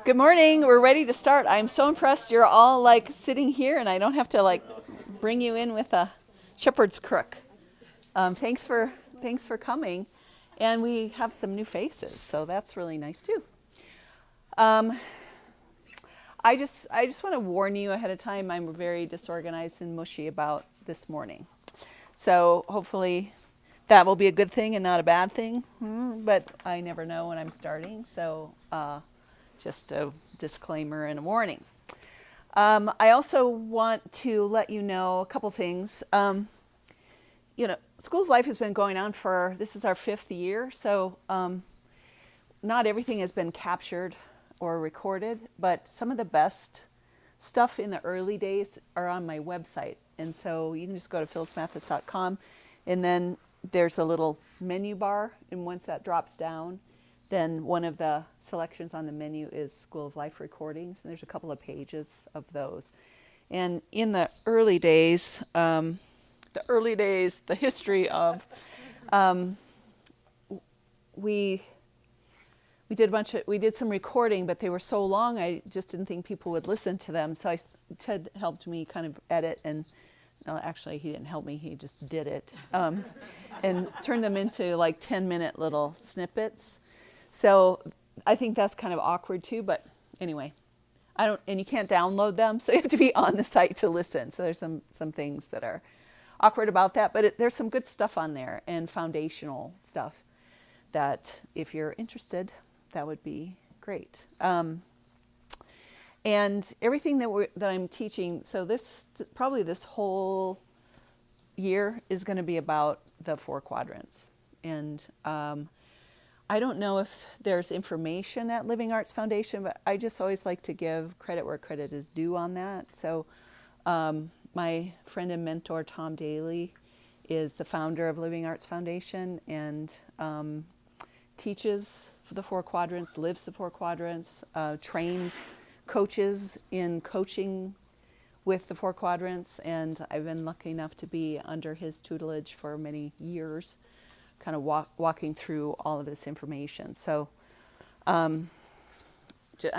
Good morning. We're ready to start. I'm so impressed you're all like sitting here and I don't have to like bring you in with a shepherd's crook. Thanks for coming. And we have some new faces, so that's really nice too. Um, I just want to warn you ahead of time. I'm very disorganized and mushy about this morning. So hopefully that will be a good thing and not a bad thing. But I never know when I'm starting. So just a disclaimer and a warning. I also want to let you know a couple things. School of Life has been going on for, this is our 5th year, so not everything has been captured or recorded, but some of the best stuff in the early days are on my website. And so you can just go to phyllismathis.com, and then there's a little menu bar, and once that drops down, then one of the selections on the menu is School of Life recordings, and there's a couple of pages of those. And in the early days, the history of, we we did some recording, but they were so long I just didn't think people would listen to them. So Ted helped me kind of edit, and no, actually he didn't help me, he just did it, and turned them into like 10-minute little snippets. So I think that's kind of awkward too, but anyway, and you can't download them, so you have to be on the site to listen. So there's some things that are awkward about that, but there's some good stuff on there and foundational stuff that if you're interested, that would be great. And everything that I'm teaching, so probably this whole year is going to be about the 4 quadrants. And I don't know if there's information at Living Arts Foundation, but I just always like to give credit where credit is due on that. So my friend and mentor, Tom Daly, is the founder of Living Arts Foundation and teaches for the 4 quadrants, lives the 4 quadrants, trains coaches in coaching with the 4 quadrants, and I've been lucky enough to be under his tutelage for many years, kind of walking through all of this information. So I'm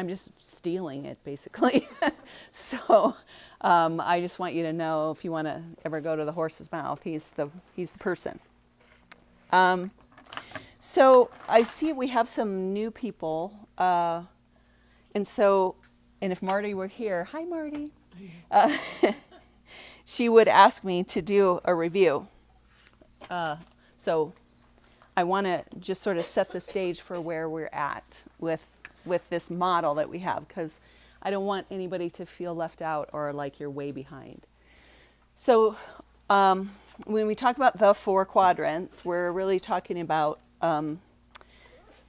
just stealing it, basically. So I just want you to know, if you want to ever go to the horse's mouth, he's the person. So I see we have some new people, and if Marty were here, hi Marty, she would ask me to do a review. So I want to just sort of set the stage for where we're at with this model that we have, because I don't want anybody to feel left out or like you're way behind. So when we talk about the 4 quadrants, we're really talking about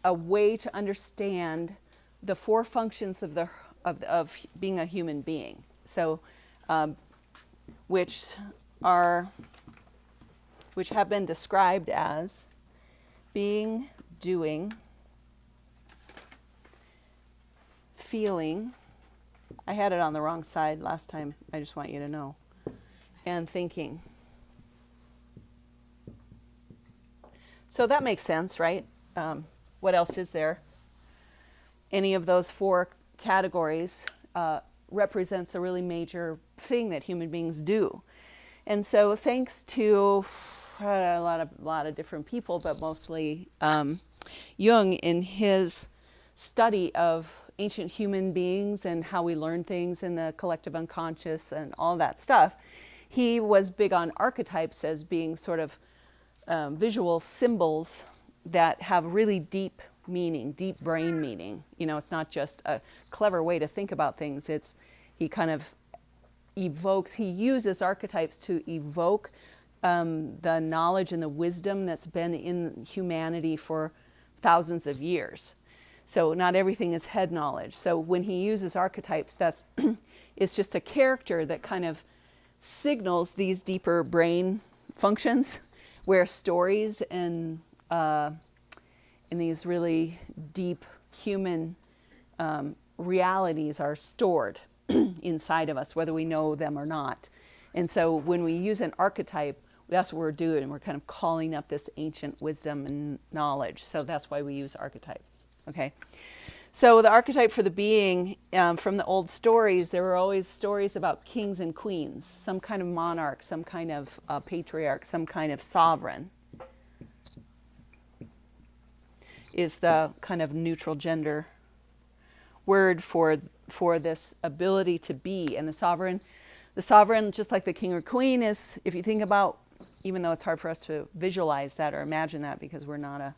a way to understand the 4 functions of being a human being. So, which have been described as being, doing, feeling. I had it on the wrong side last time. I just want you to know. And thinking. So that makes sense, right? What else is there? Any of those 4 categories represents a really major thing that human beings do. And so thanks to a lot of different people, but mostly Jung, in his study of ancient human beings and how we learn things in the collective unconscious and all that stuff, he was big on archetypes as being sort of visual symbols that have really deep meaning, deep brain meaning. You know, it's not just a clever way to think about things. He kind of he uses archetypes to evoke the knowledge and the wisdom that's been in humanity for thousands of years. So not everything is head knowledge. So when he uses archetypes, it's just a character that kind of signals these deeper brain functions, where stories and these really deep human realities are stored inside of us, whether we know them or not. And so when we use an archetype, that's what we're doing. We're kind of calling up this ancient wisdom and knowledge. So that's why we use archetypes. Okay. So the archetype for the being, from the old stories, there were always stories about kings and queens, some kind of monarch, some kind of patriarch, some kind of sovereign is the kind of neutral gender word for this ability to be. And the sovereign, just like the king or queen, is, if you think about, even though it's hard for us to visualize that or imagine that because we're not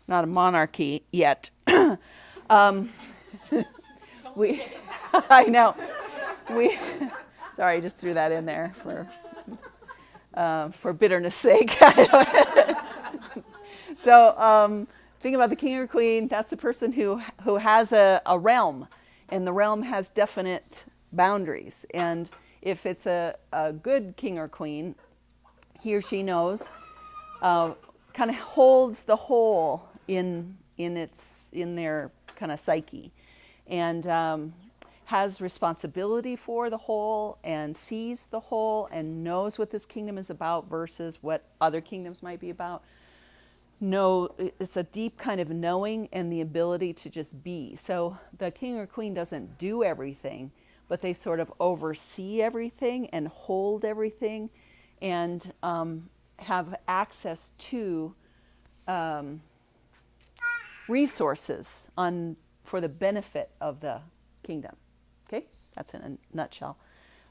a monarchy yet. We, I know, we. Sorry, I just threw that in there for bitterness' sake. So think about the king or queen. That's the person who has a realm, and the realm has definite boundaries. And if it's a good king or queen, he or she knows, kind of holds the whole in their kind of psyche, and has responsibility for the whole, and sees the whole, and knows what this kingdom is about versus what other kingdoms might be about. No, it's a deep kind of knowing and the ability to just be. So the king or queen doesn't do everything, but they sort of oversee everything and hold everything, and have access to resources for the benefit of the kingdom. Okay, that's in a nutshell.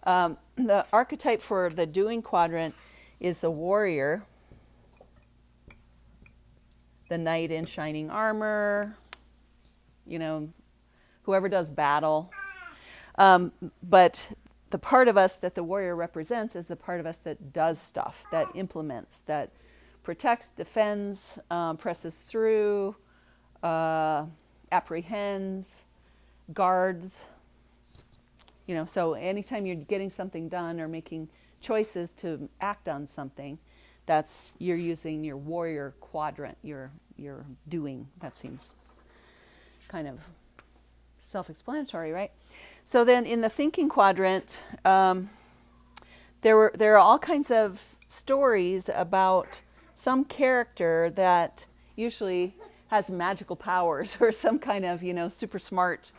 The archetype for the doing quadrant is the warrior, the knight in shining armor, whoever does battle. But the part of us that the warrior represents is the part of us that does stuff, that implements, that protects, defends, presses through, apprehends, guards. So anytime you're getting something done or making choices to act on something, you're using your warrior quadrant, your doing. That seems kind of self-explanatory, right? So then in the thinking quadrant, there are all kinds of stories about some character that usually has magical powers or some kind of, super smart.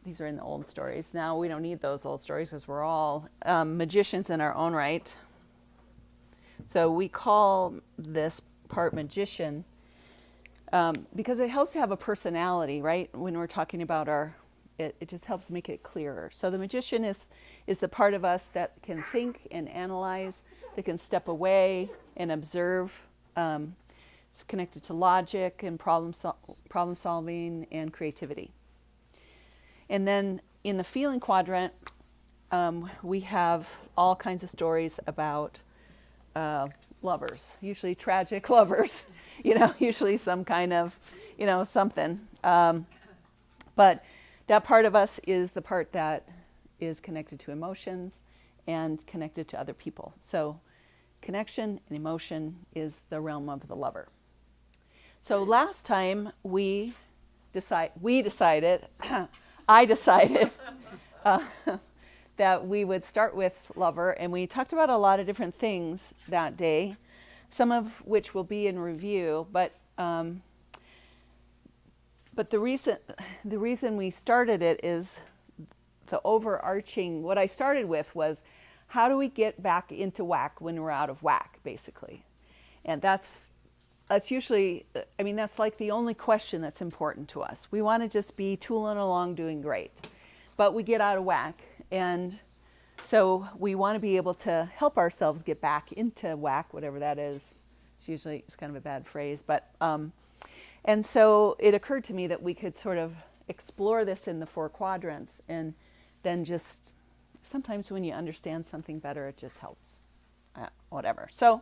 These are in the old stories. Now we don't need those old stories because we're all magicians in our own right. So we call this part magician because it helps to have a personality, right? When we're talking about it just helps make it clearer. So the magician is the part of us that can think and analyze, that can step away and observe. It's connected to logic and problem solving and creativity. And then in the feeling quadrant, we have all kinds of stories about lovers, usually tragic lovers, usually some kind of, something. But that part of us is the part that is connected to emotions and connected to other people. So connection and emotion is the realm of the lover. So last time I decided that we would start with lover, and we talked about a lot of different things that day, some of which will be in review, but the reason we started it is the overarching, what I started with was, how do we get back into whack when we're out of whack, basically? And that's usually, that's like the only question that's important to us. We want to just be tooling along doing great, but we get out of whack. And so we want to be able to help ourselves get back into whack, whatever that is. It's kind of a bad phrase, but, and so it occurred to me that we could sort of explore this in the 4 quadrants, and then just, sometimes when you understand something better, it just helps, whatever. So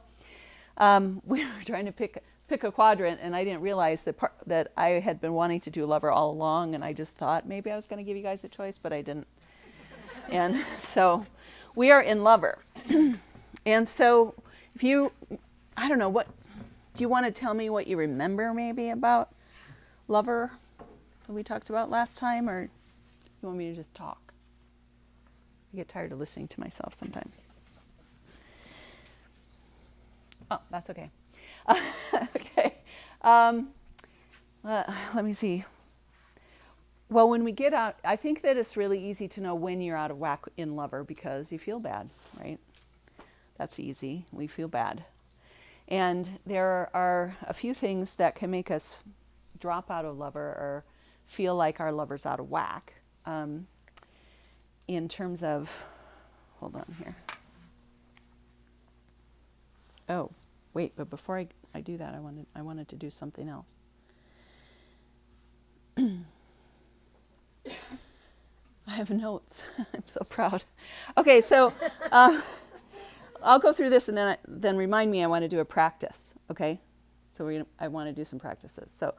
we were trying to pick a quadrant, and I didn't realize that I had been wanting to do lover all along, and I just thought maybe I was going to give you guys a choice, but I didn't. And so we are in lover. And so I don't know, do you want to tell me what you remember maybe about lover that we talked about last time, or you want me to just talk? I get tired of listening to myself sometimes. Oh, that's okay. Okay. Let let me see. Well, when we get out, I think that it's really easy to know when you're out of whack in lover because you feel bad, right? That's easy. We feel bad. And there are a few things that can make us drop out of lover or feel like our lover's out of whack. In terms of, hold on here. Oh, wait, but before I do that, I wanted to do something else. I have notes. I'm so proud. Okay, so I'll go through this and then remind me I want to do a practice, okay? So I want to do some practices. So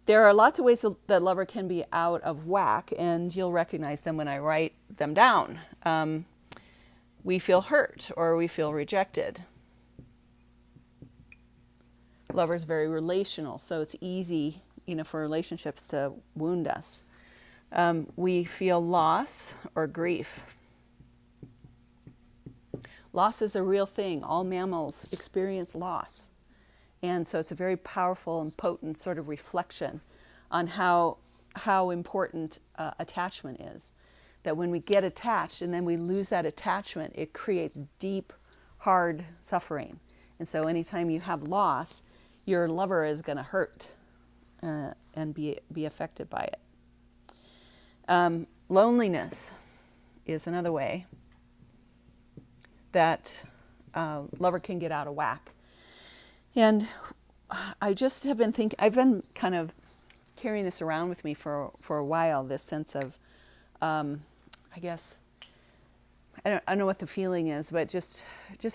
there are lots of ways that lover can be out of whack, and you'll recognize them when I write them down. We feel hurt or we feel rejected. Lover's very relational, so it's easy, for relationships to wound us. We feel loss or grief. Loss is a real thing. All mammals experience loss. And so it's a very powerful and potent sort of reflection on how important attachment is. That when we get attached and then we lose that attachment, it creates deep, hard suffering. And so anytime you have loss, your lover is going to hurt and be affected by it. Loneliness is another way that lover can get out of whack. And I just have been thinking, I've been kind of carrying this around with me for a while, this sense of, I guess, I don't know what the feeling is, but just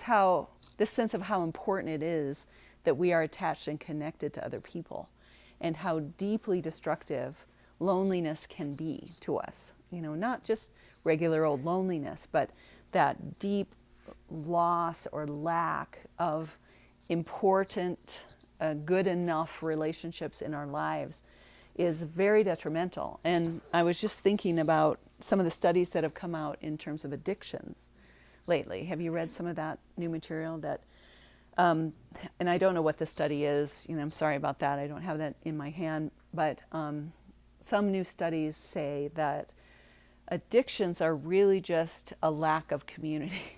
how, this sense of how important it is that we are attached and connected to other people, and how deeply destructive loneliness can be to us. Not just regular old loneliness, but that deep loss or lack of important, good enough relationships in our lives is very detrimental. And I was just thinking about some of the studies that have come out in terms of addictions lately. Have you read some of that new material that, and I don't know what the study is, I'm sorry about that, I don't have that in my hand, but some new studies say that addictions are really just a lack of community,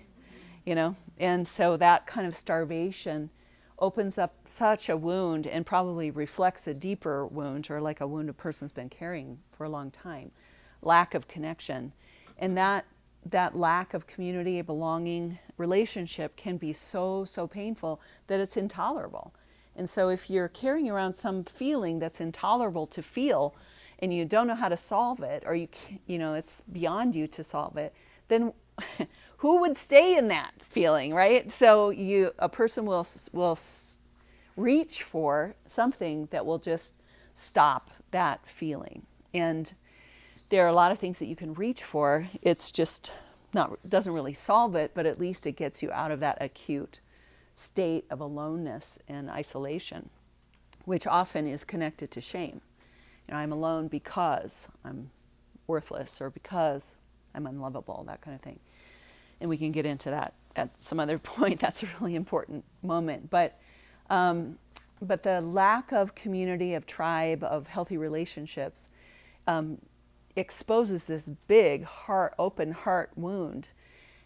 and so that kind of starvation opens up such a wound and probably reflects a deeper wound, or like a wound a person's been carrying for a long time, lack of connection. And that lack of community, belonging, relationship can be so painful that it's intolerable. And so if you're carrying around some feeling that's intolerable to feel, and you don't know how to solve it, or it's beyond you to solve it, then who would stay in that feeling, right? So a person will reach for something that will just stop that feeling. And there are a lot of things that you can reach for. It's just doesn't really solve it, but at least it gets you out of that acute state of aloneness and isolation, which often is connected to shame. I'm alone because I'm worthless, or because I'm unlovable, that kind of thing. And we can get into that at some other point. That's a really important moment. But the lack of community, of tribe, of healthy relationships exposes this big open heart wound.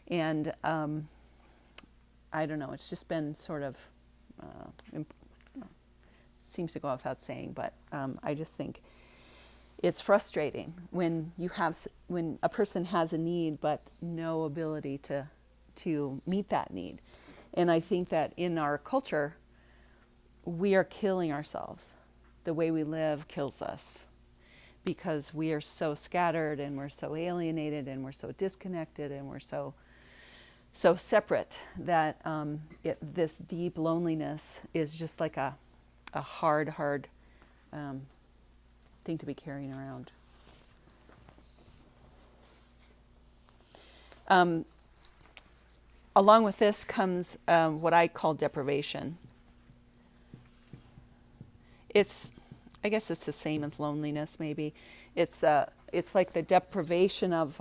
And I don't know, it's just been sort of, seems to go without saying, but I just think it's frustrating when a person has a need but no ability to meet that need. And I think that in our culture, we are killing ourselves. The way we live kills us, because we are so scattered, and we're so alienated, and we're so disconnected, and we're so separate that this deep loneliness is just like a hard thing to be carrying around. Along with this comes what I call deprivation. I guess it's the same as loneliness. Maybe it's like the deprivation of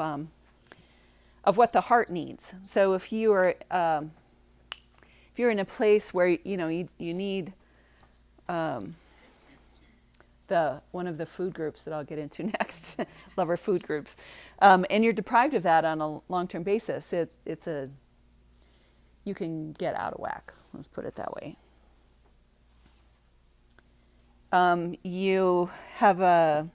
what the heart needs. So if you're in a place where you need one of the food groups that I'll get into next, lover food groups, and you're deprived of that on a long-term basis. You can get out of whack. Let's put it that way. You have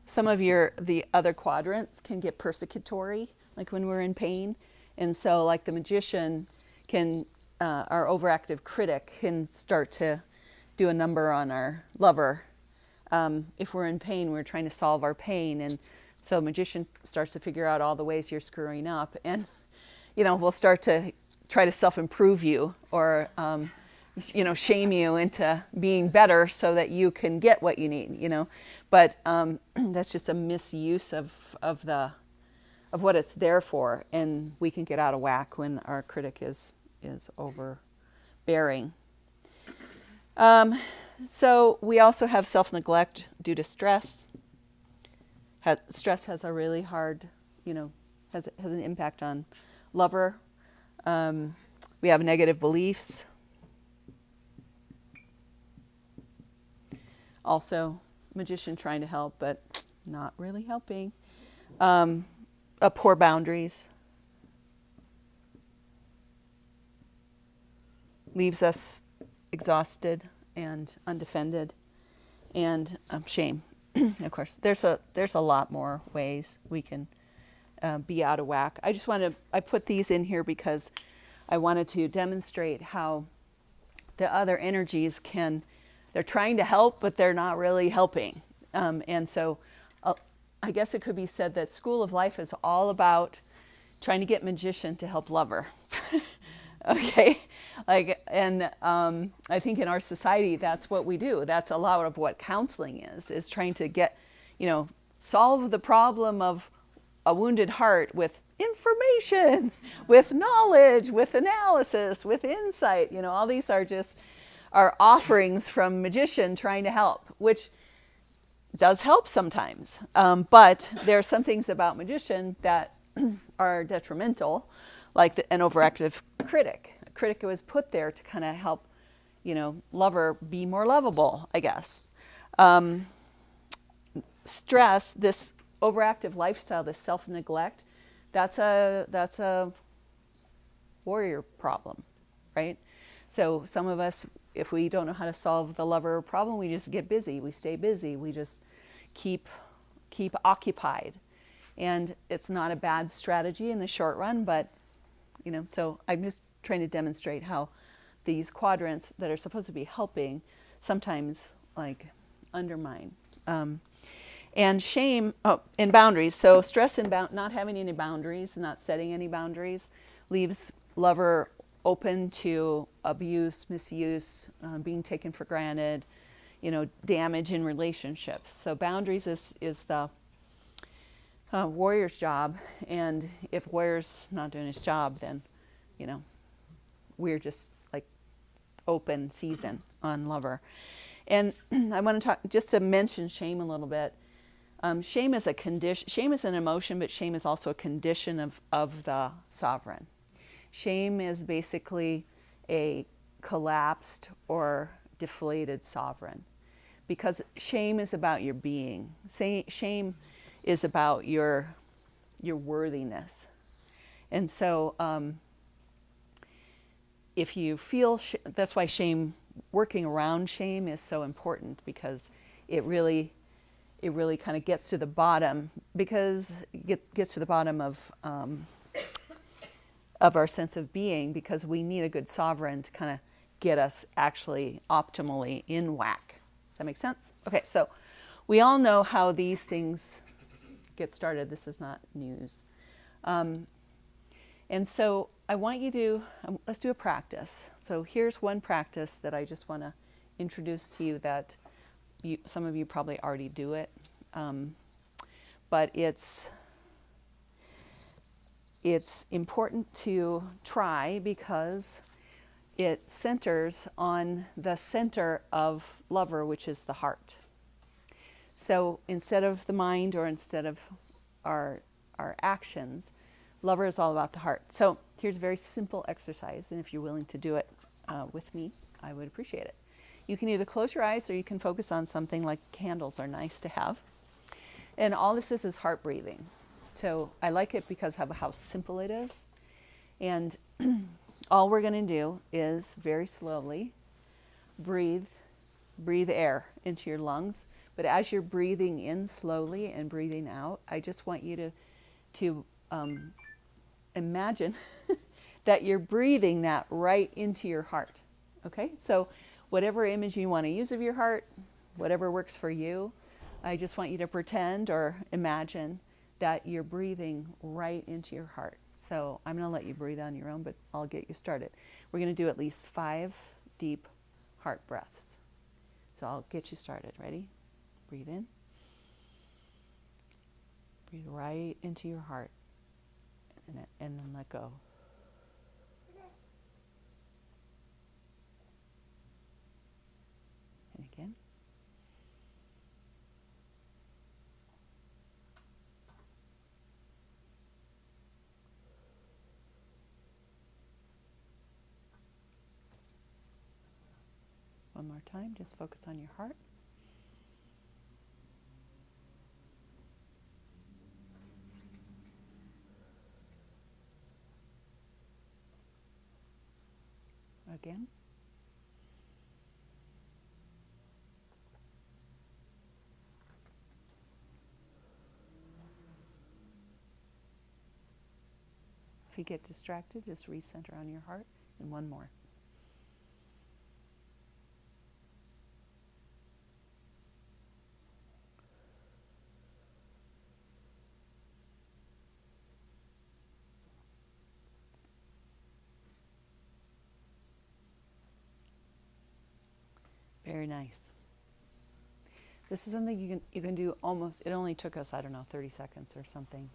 some of the other quadrants can get persecutory, like when we're in pain, and so like the magician can, our overactive critic can start to do a number on our lover. If we're in pain, we're trying to solve our pain, and so magician starts to figure out all the ways you're screwing up, and we'll start to try to self-improve you, or shame you into being better so that you can get what you need. But that's just a misuse of what it's there for, and we can get out of whack when our critic is overbearing. So we also have self-neglect due to stress. Stress has a really hard, has an impact on lover. We have negative beliefs. Also, magician trying to help, but not really helping. Poor boundaries. Leaves us exhausted and undefended. And shame. Of course, there's a lot more ways we can be out of whack. I put these in here because I wanted to demonstrate how the other energies they're trying to help, but they're not really helping. And so I guess it could be said that School of Life is all about trying to get magician to help lover. Okay, and I think in our society that's what we do. That's a lot of what counseling is trying to get, solve the problem of a wounded heart with information, with knowledge, with analysis, with insight. All these are just our offerings from magician trying to help, which does help sometimes. But there are some things about magician that are detrimental, like an overactive critic. A critic was put there to kind of help, lover be more lovable, I guess. Stress, this overactive lifestyle, this self-neglect, that's a warrior problem, right? So some of us, if we don't know how to solve the lover problem, we just get busy. We stay busy. We just keep occupied. And it's not a bad strategy in the short run, but so I'm just trying to demonstrate how these quadrants that are supposed to be helping sometimes undermine. And shame, and boundaries. So stress and not having any boundaries, not setting any boundaries, leaves lover open to abuse, misuse, being taken for granted, damage in relationships. So boundaries is the warrior's job, and if warrior's not doing his job, then we're just open season on lover. And I want to talk just to mention shame a little bit. Shame is a condition. Shame is an emotion, but shame is also a condition of the sovereign. Shame is basically a collapsed or deflated sovereign, because shame is about your being. Shame is about your worthiness. And so if you feel, that's why shame, working around shame is so important, because it really kind of gets to the bottom, because it gets to the bottom of our sense of being, because we need a good sovereign to kind of get us actually optimally in whack. Does that make sense? Okay, so we all know how these things get started. This is not news. And so I want you to, let's do a practice. So here's one practice that I just want to introduce to you that some of you probably already do it. But it's important to try, because it centers on the center of lover, which is the heart. So instead of the mind, or instead of our actions, lover is all about the heart. So here's a very simple exercise, and if you're willing to do it with me, I would appreciate it. You can either close your eyes or you can focus on something like candles are nice to have. And all this is heart breathing. So I like it because of how simple it is. And all we're going to do is very slowly breathe air into your lungs. But as you're breathing in slowly and breathing out, I just want you to imagine that you're breathing that right into your heart. Okay? So whatever image you want to use of your heart, whatever works for you, I just want you to pretend or imagine that you're breathing right into your heart. So I'm going to let you breathe on your own, but I'll get you started. We're going to do at least 5 deep heart breaths. So I'll get you started. Ready? Breathe in. Breathe right into your heart. And then let go. And again. One more time, just focus on your heart. Again. If you get distracted, just recenter on your heart. And one more. Very nice. This is something you can do almost, it only took us, 30 seconds or something.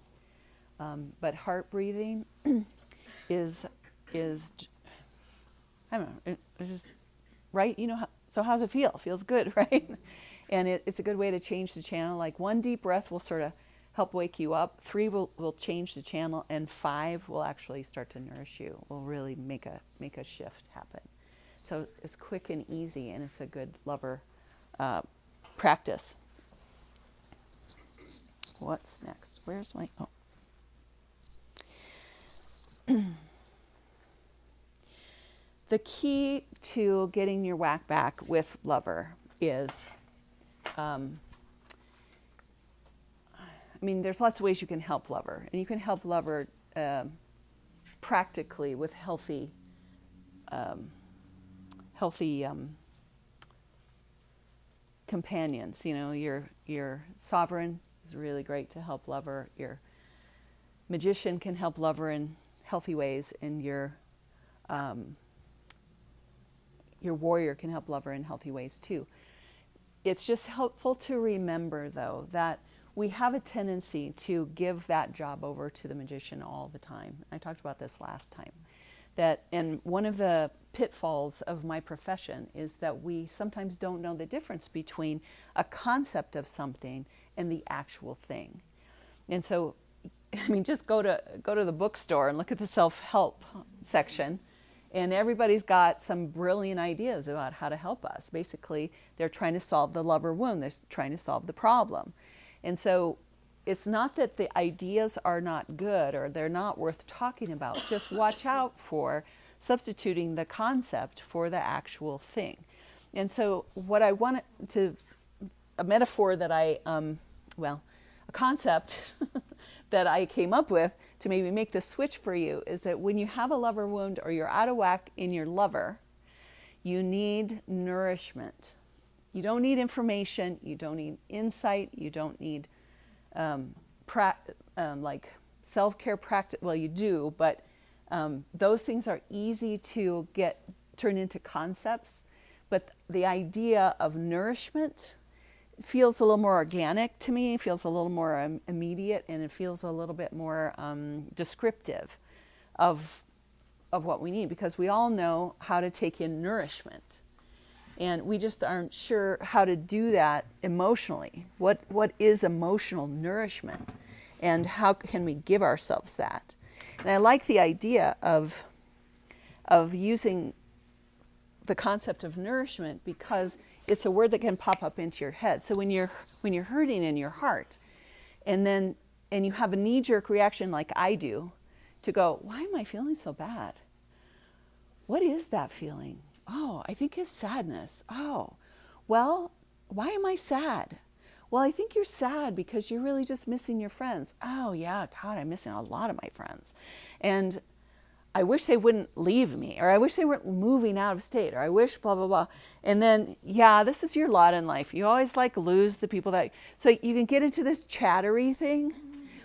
But heart breathing is I don't know, it's just, right? So how's it feel? It feels good, right? And it's a good way to change the channel. Like 1 deep breath will sort of help wake you up. 3 will change the channel, and 5 will actually start to nourish you. Will really make a shift happen. So it's quick and easy, and it's a good lover practice. What's next? Where's my... Oh. The key to getting your whack back with lover is, there's lots of ways you can help lover. And you can help lover practically with healthy companions. Your sovereign is really great to help lover. Your magician can help lover in healthy ways, and your warrior can help lover in healthy ways too. It's just helpful to remember, though, that we have a tendency to give that job over to the magician all the time. I talked about this last time. And one of the pitfalls of my profession is that we sometimes don't know the difference between a concept of something and the actual thing. And so, just go to the bookstore and look at the self-help section, and everybody's got some brilliant ideas about how to help us. Basically, they're trying to solve the lover wound. They're trying to solve the problem. And so it's not that the ideas are not good or they're not worth talking about. Just watch out for substituting the concept for the actual thing. And so what I want a metaphor that a concept that I came up with to maybe make the switch for you is that when you have a lover wound or you're out of whack in your lover, you need nourishment. You don't need information. You don't need insight. You don't need like self-care practice. Well, you do, but those things are easy to turn into concepts. But the idea of nourishment feels a little more organic to me. It feels a little more immediate, and it feels a little bit more descriptive of what we need, because we all know how to take in nourishment, and we just aren't sure how to do that emotionally. What is emotional nourishment, and how can we give ourselves that? And I like the idea of using the concept of nourishment because it's a word that can pop up into your head. So when you're hurting in your heart, and you have a knee-jerk reaction like I do, to go, why am I feeling so bad? What is that feeling? Oh, I think it's sadness. Oh, well, why am I sad? Well, I think you're sad because you're really just missing your friends. Oh, yeah, God, I'm missing a lot of my friends. And I wish they wouldn't leave me, or I wish they weren't moving out of state, or I wish blah, blah, blah. And then, yeah, this is your lot in life. You always like lose the people that, so you can get into this chattery thing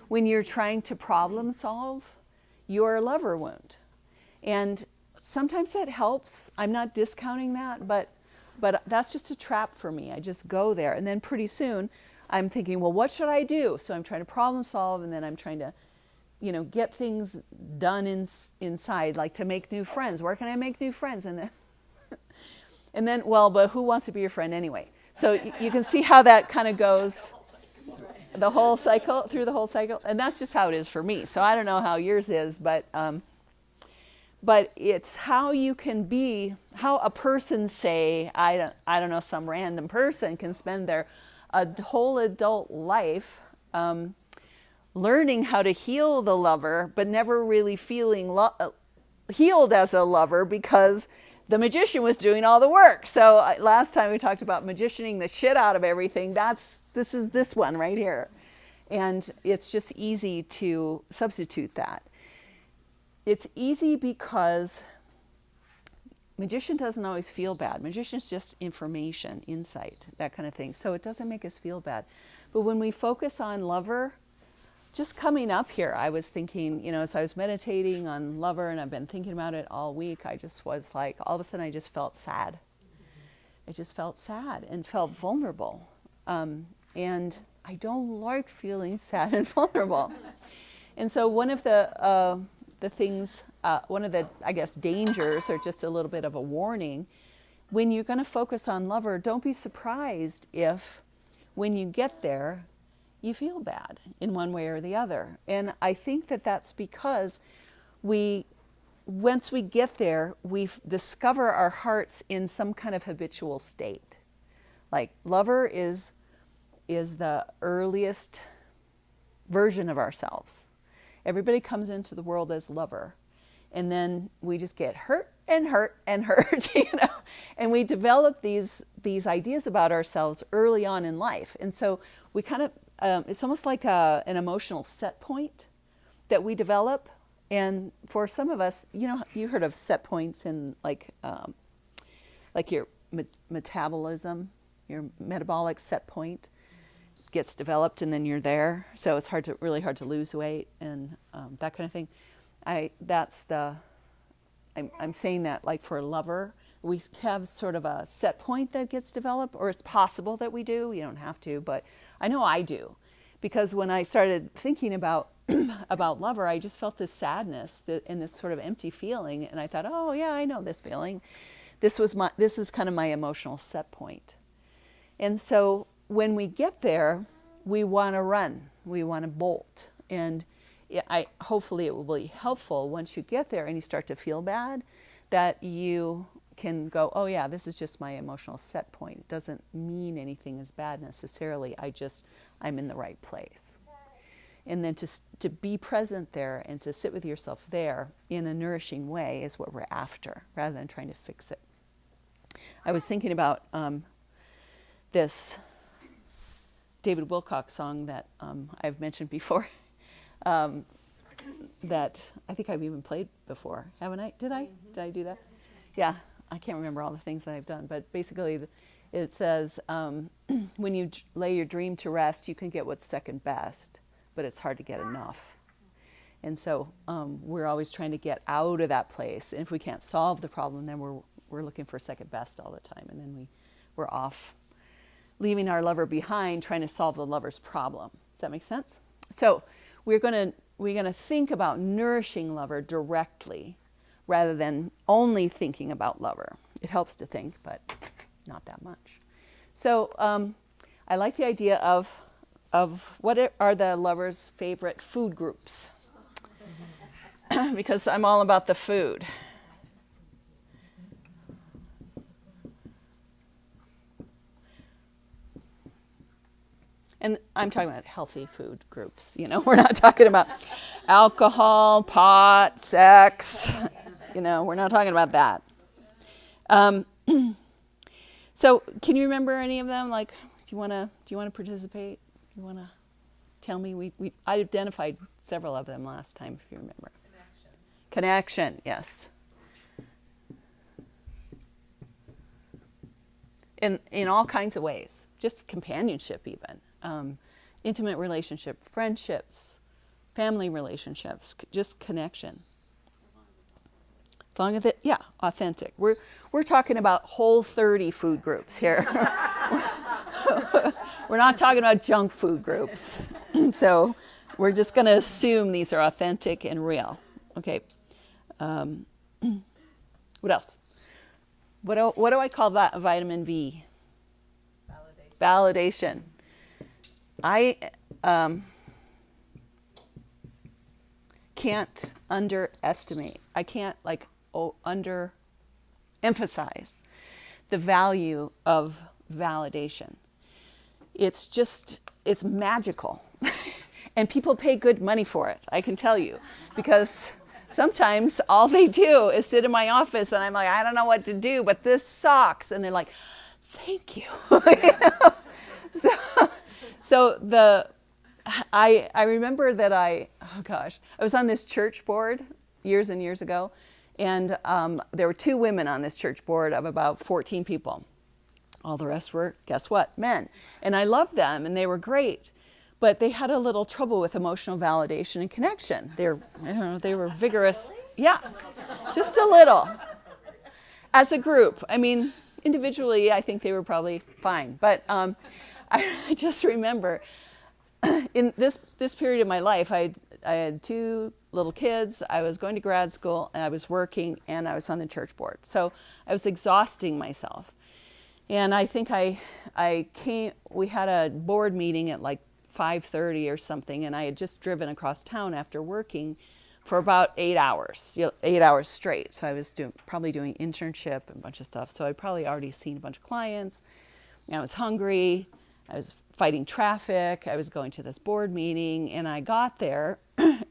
when you're trying to problem solve your lover wound. And sometimes that helps. I'm not discounting that, but that's just a trap for me. I just go there. And then pretty soon I'm thinking, well, what should I do? So I'm trying to problem solve, and then I'm trying to, get things done inside, like to make new friends. Where can I make new friends? And then, well, but who wants to be your friend anyway? So you can see how that kind of goes through the whole cycle. And that's just how it is for me. So I don't know how yours is, but it's how you can be, how a person, say, I don't know, some random person can spend their whole adult life learning how to heal the lover, but never really feeling healed as a lover because the magician was doing all the work. So last time we talked about magicianing the shit out of everything. This is this one right here. And it's just easy to substitute that. It's easy because magician doesn't always feel bad. Magician's just information, insight, that kind of thing. So it doesn't make us feel bad. But when we focus on lover, just coming up here, I was thinking, as I was meditating on lover, and I've been thinking about it all week, I just was like, all of a sudden I just felt sad. I just felt sad and felt vulnerable. And I don't like feeling sad and vulnerable. And so one of the things, one of the, I guess, dangers, or just a little bit of a warning, when you're going to focus on lover, don't be surprised if when you get there, you feel bad in one way or the other. And I think that that's because once we get there, we discover our hearts in some kind of habitual state. Like lover is the earliest version of ourselves. Everybody comes into the world as lover. And then we just get hurt and hurt and hurt, and we develop these ideas about ourselves early on in life. And so we kind of, it's almost like an emotional set point that we develop. And for some of us, you heard of set points in like your metabolism, your metabolic set point gets developed, and then you're there. So it's really hard to lose weight and that kind of thing. I'm saying that like for a lover, we have sort of a set point that gets developed, or it's possible that we do. You don't have to, but I know I do, because when I started thinking about about lover, I just felt this sadness and this sort of empty feeling, and I thought, oh yeah, I know this feeling. This is kind of my emotional set point. And so when we get there, we want to run, we want to bolt, and hopefully it will be helpful once you get there and you start to feel bad, that you can go, oh yeah, this is just my emotional set point. It doesn't mean anything is bad necessarily. I'm in the right place. And then to be present there and to sit with yourself there in a nourishing way is what we're after, rather than trying to fix it. I was thinking about this David Wilcock song that I've mentioned before, that I think I've even played before, haven't I? Did I? Did I do that? Yeah, I can't remember all the things that I've done, but basically it says, when you lay your dream to rest, you can get what's second best, but it's hard to get enough. And so we're always trying to get out of that place. And if we can't solve the problem, then we're looking for second best all the time. And then we're off, leaving our lover behind, trying to solve the lover's problem. Does that make sense? So we're going to think about nourishing lover directly, rather than only thinking about lover. It helps to think, but not that much. So I like the idea of what are the lover's favorite food groups, because I'm all about the food. And I'm talking about healthy food groups. We're not talking about alcohol, pot, sex. We're not talking about that. Um, so, can you remember any of them? Like, do you want to participate? Do you want to tell me? I identified several of them last time, if you remember. Connection, yes. In all kinds of ways, just companionship even, intimate relationship, friendships, family relationships, just connection. As long as yeah, authentic. We're talking about whole 30 food groups here. We're not talking about junk food groups. So we're just going to assume these are authentic and real. Okay. What else? What do I call that? Vitamin V? Validation. I can't underestimate. I can't underemphasize the value of validation. It's magical. And people pay good money for it, I can tell you. Because sometimes all they do is sit in my office and I'm like, I don't know what to do, but this sucks. And they're like, thank you. I remember that I was on this church board years and years ago, and there were 2 women on this church board of about 14 people. All the rest were, guess what, men. And I loved them, and they were great. But they had a little trouble with emotional validation and connection. They were vigorous. Yeah, just a little. As a group, I mean, individually, I think they were probably fine. But I just remember in this period of my life, I had 2 little kids. I was going to grad school, and I was working, and I was on the church board. So I was exhausting myself. And I think we had a board meeting at like 5:30 or something, and I had just driven across town after working for about 8 hours, 8 hours straight. So I was probably doing internship and a bunch of stuff. So I'd probably already seen a bunch of clients. I was hungry. I was fighting traffic. I was going to this board meeting, and I got there,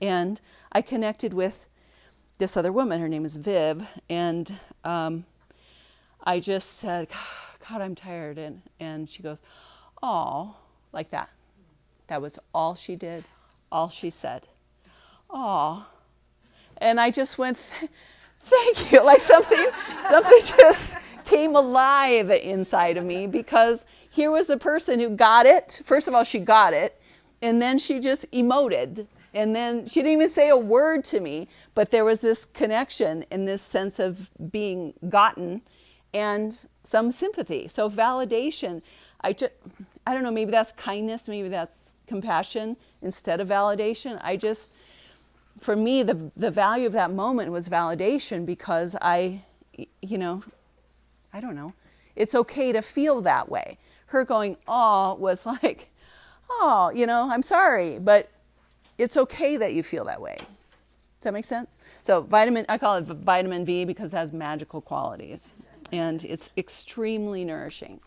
and I connected with this other woman. Her name is Viv, and I just said, God, I'm tired. And she goes, oh, like that. That was all she did, all she said. Oh. And I just went, thank you. Like something just came alive inside of me, because here was a person who got it. First of all, she got it. And then she just emoted. And then she didn't even say a word to me, but there was this connection and this sense of being gotten and some sympathy. So validation, I don't know, maybe that's kindness, maybe that's compassion instead of validation. For me, the value of that moment was validation, because I don't know, it's okay to feel that way. Her going, oh, was like, oh, I'm sorry, but it's okay that you feel that way. Does that make sense? So I call it vitamin V because it has magical qualities, and it's extremely nourishing.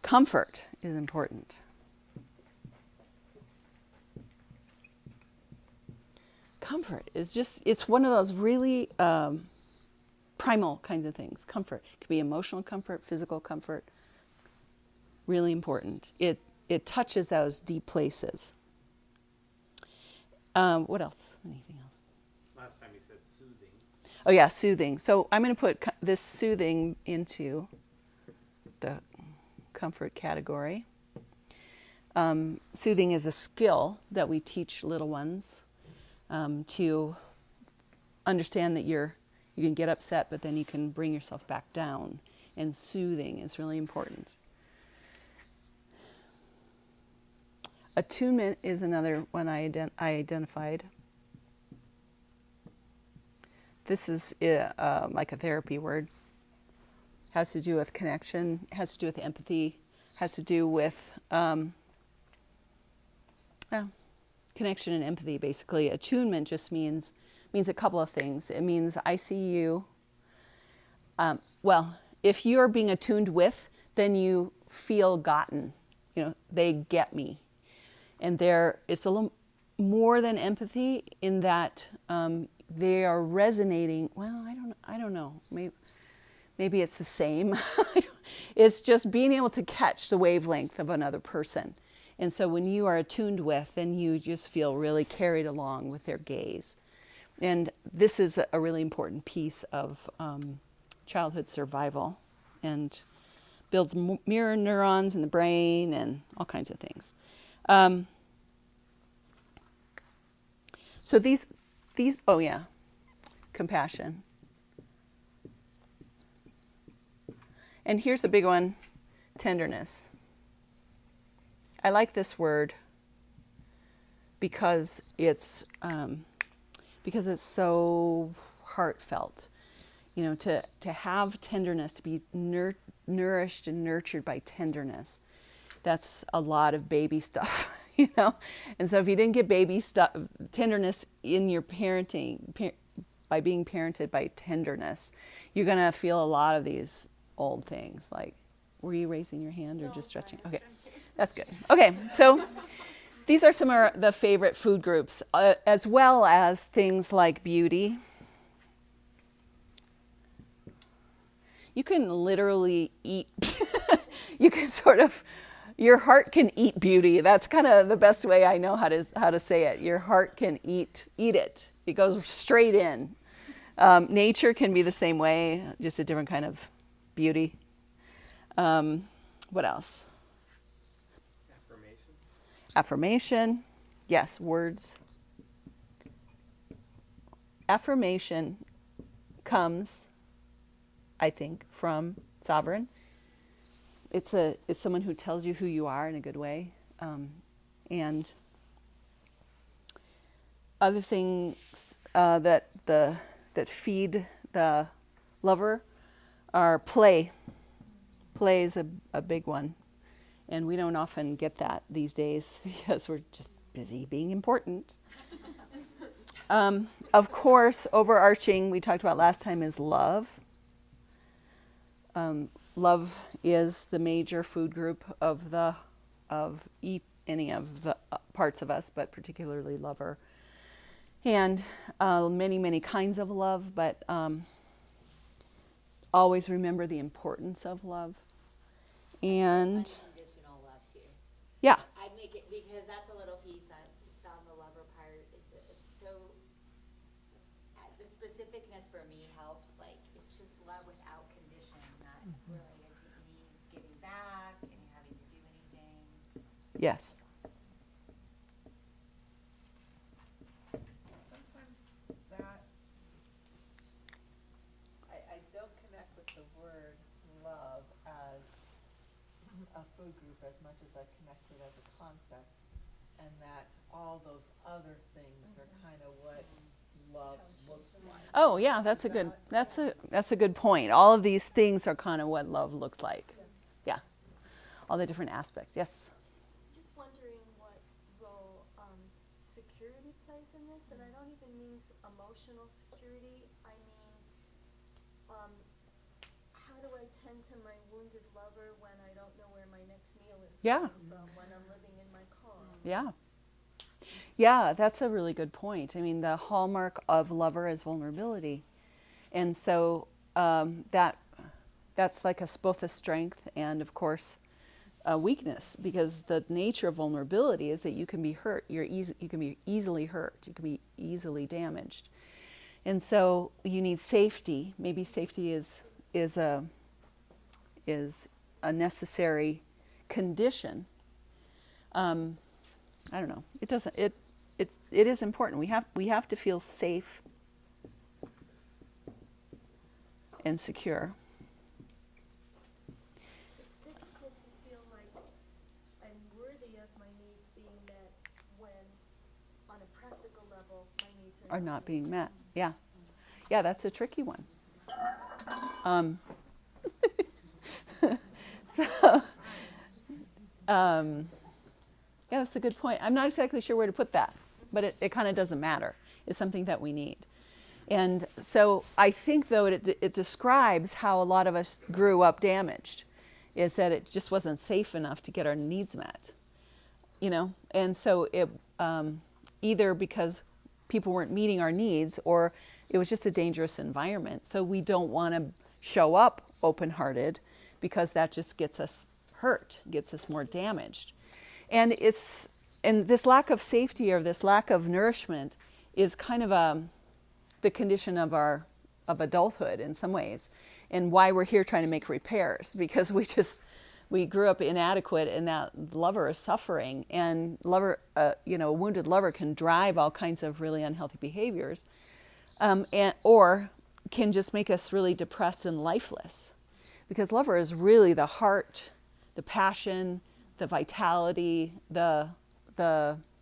Comfort is important. Comfort is it's one of those really primal kinds of things. Comfort. It could be emotional comfort, physical comfort. Really important. It touches those deep places. What else? Anything else? Last time you said soothing. Oh yeah, soothing. So I'm going to put this soothing into the comfort category. Soothing is a skill that we teach little ones to understand that you can get upset, but then you can bring yourself back down. And soothing is really important. Attunement is another one I identified. This is like a therapy word. Has to do with connection, has to do with empathy, has to do with connection and empathy, basically. Attunement just means a couple of things. It means I see you. If you're being attuned with, then you feel gotten. They get me. And it's a little more than empathy in that they are resonating. Well, I don't know. Maybe it's the same. It's just being able to catch the wavelength of another person. And so when you are attuned with, then you just feel really carried along with their gaze. And this is a really important piece of childhood survival, and builds mirror neurons in the brain and all kinds of things. So these, oh yeah, compassion. And here's the big one, tenderness. I like this word because it's so heartfelt. To have tenderness, to be nourished and nurtured by tenderness. That's a lot of baby stuff, And so if you didn't get baby stuff, tenderness in your parenting, by being parented by tenderness, you're going to feel a lot of these old things. Like, were you raising your hand or just stretching? Okay, that's good. Okay, so these are some of the favorite food groups, as well as things like beauty. You can literally eat, you can your heart can eat beauty. That's kind of the best way I know how to say it. Your heart can eat it. It goes straight in. Nature can be the same way, just a different kind of beauty. What else? Affirmation. Yes, words. Affirmation comes, I think, from sovereign. It's someone who tells you who you are in a good way, and other things that feed the lover are play. Play is a big one, and we don't often get that these days because we're just busy being important. Of course, overarching, we talked about last time, is love. Love is the major food group of any of the parts of us, but particularly lover. And many, many kinds of love, but always remember the importance of love. And unconditional love too. Yeah. I'd make it, because that's a little piece on the lover part. It's so, the specificness for me helps. Like, it's just love without condition, not related to any giving back, any having to do anything. Yes. Sometimes that I don't connect with the word love as a food group as much as I connect it as a concept, and that all those other things are kind of what love looks like. Oh yeah, that's a good point. All of these things are kind of what love looks like. Yeah. All the different aspects. Yes. Just wondering what role security plays in this, and I don't even mean emotional security. I mean, how do I tend to my wounded lover when I don't know where my next meal is Yeah. coming from, when I'm living in my car? Yeah. Yeah, that's a really good point. I mean, the hallmark of lover is vulnerability. And so that's like both a strength and, of course, a weakness, because the nature of vulnerability is that you can be hurt. You can be easily hurt. You can be easily damaged. And so you need safety. Maybe safety is a necessary condition. I don't know. It is important. We have to feel safe and secure. It's difficult to feel like I'm worthy of my needs being met when, on a practical level, my needs Are not being met. Yeah. Yeah, that's a tricky one. Yeah, that's a good point. I'm not exactly sure where to put that, but it kind of doesn't matter. It's something that we need. And so I think, though, it describes how a lot of us grew up damaged. is that it just wasn't safe enough to get our needs met, you know? And so it, either because people weren't meeting our needs, or it was just a dangerous environment. So we don't want to show up open-hearted, because that just gets us hurt, gets us more damaged. And this lack of safety, or this lack of nourishment, is kind of the condition of adulthood in some ways, and why we're here trying to make repairs, because we grew up inadequate, and that lover is suffering, and a wounded lover can drive all kinds of really unhealthy behaviors, or can just make us really depressed and lifeless, because lover is really the heart, the passion, the vitality, the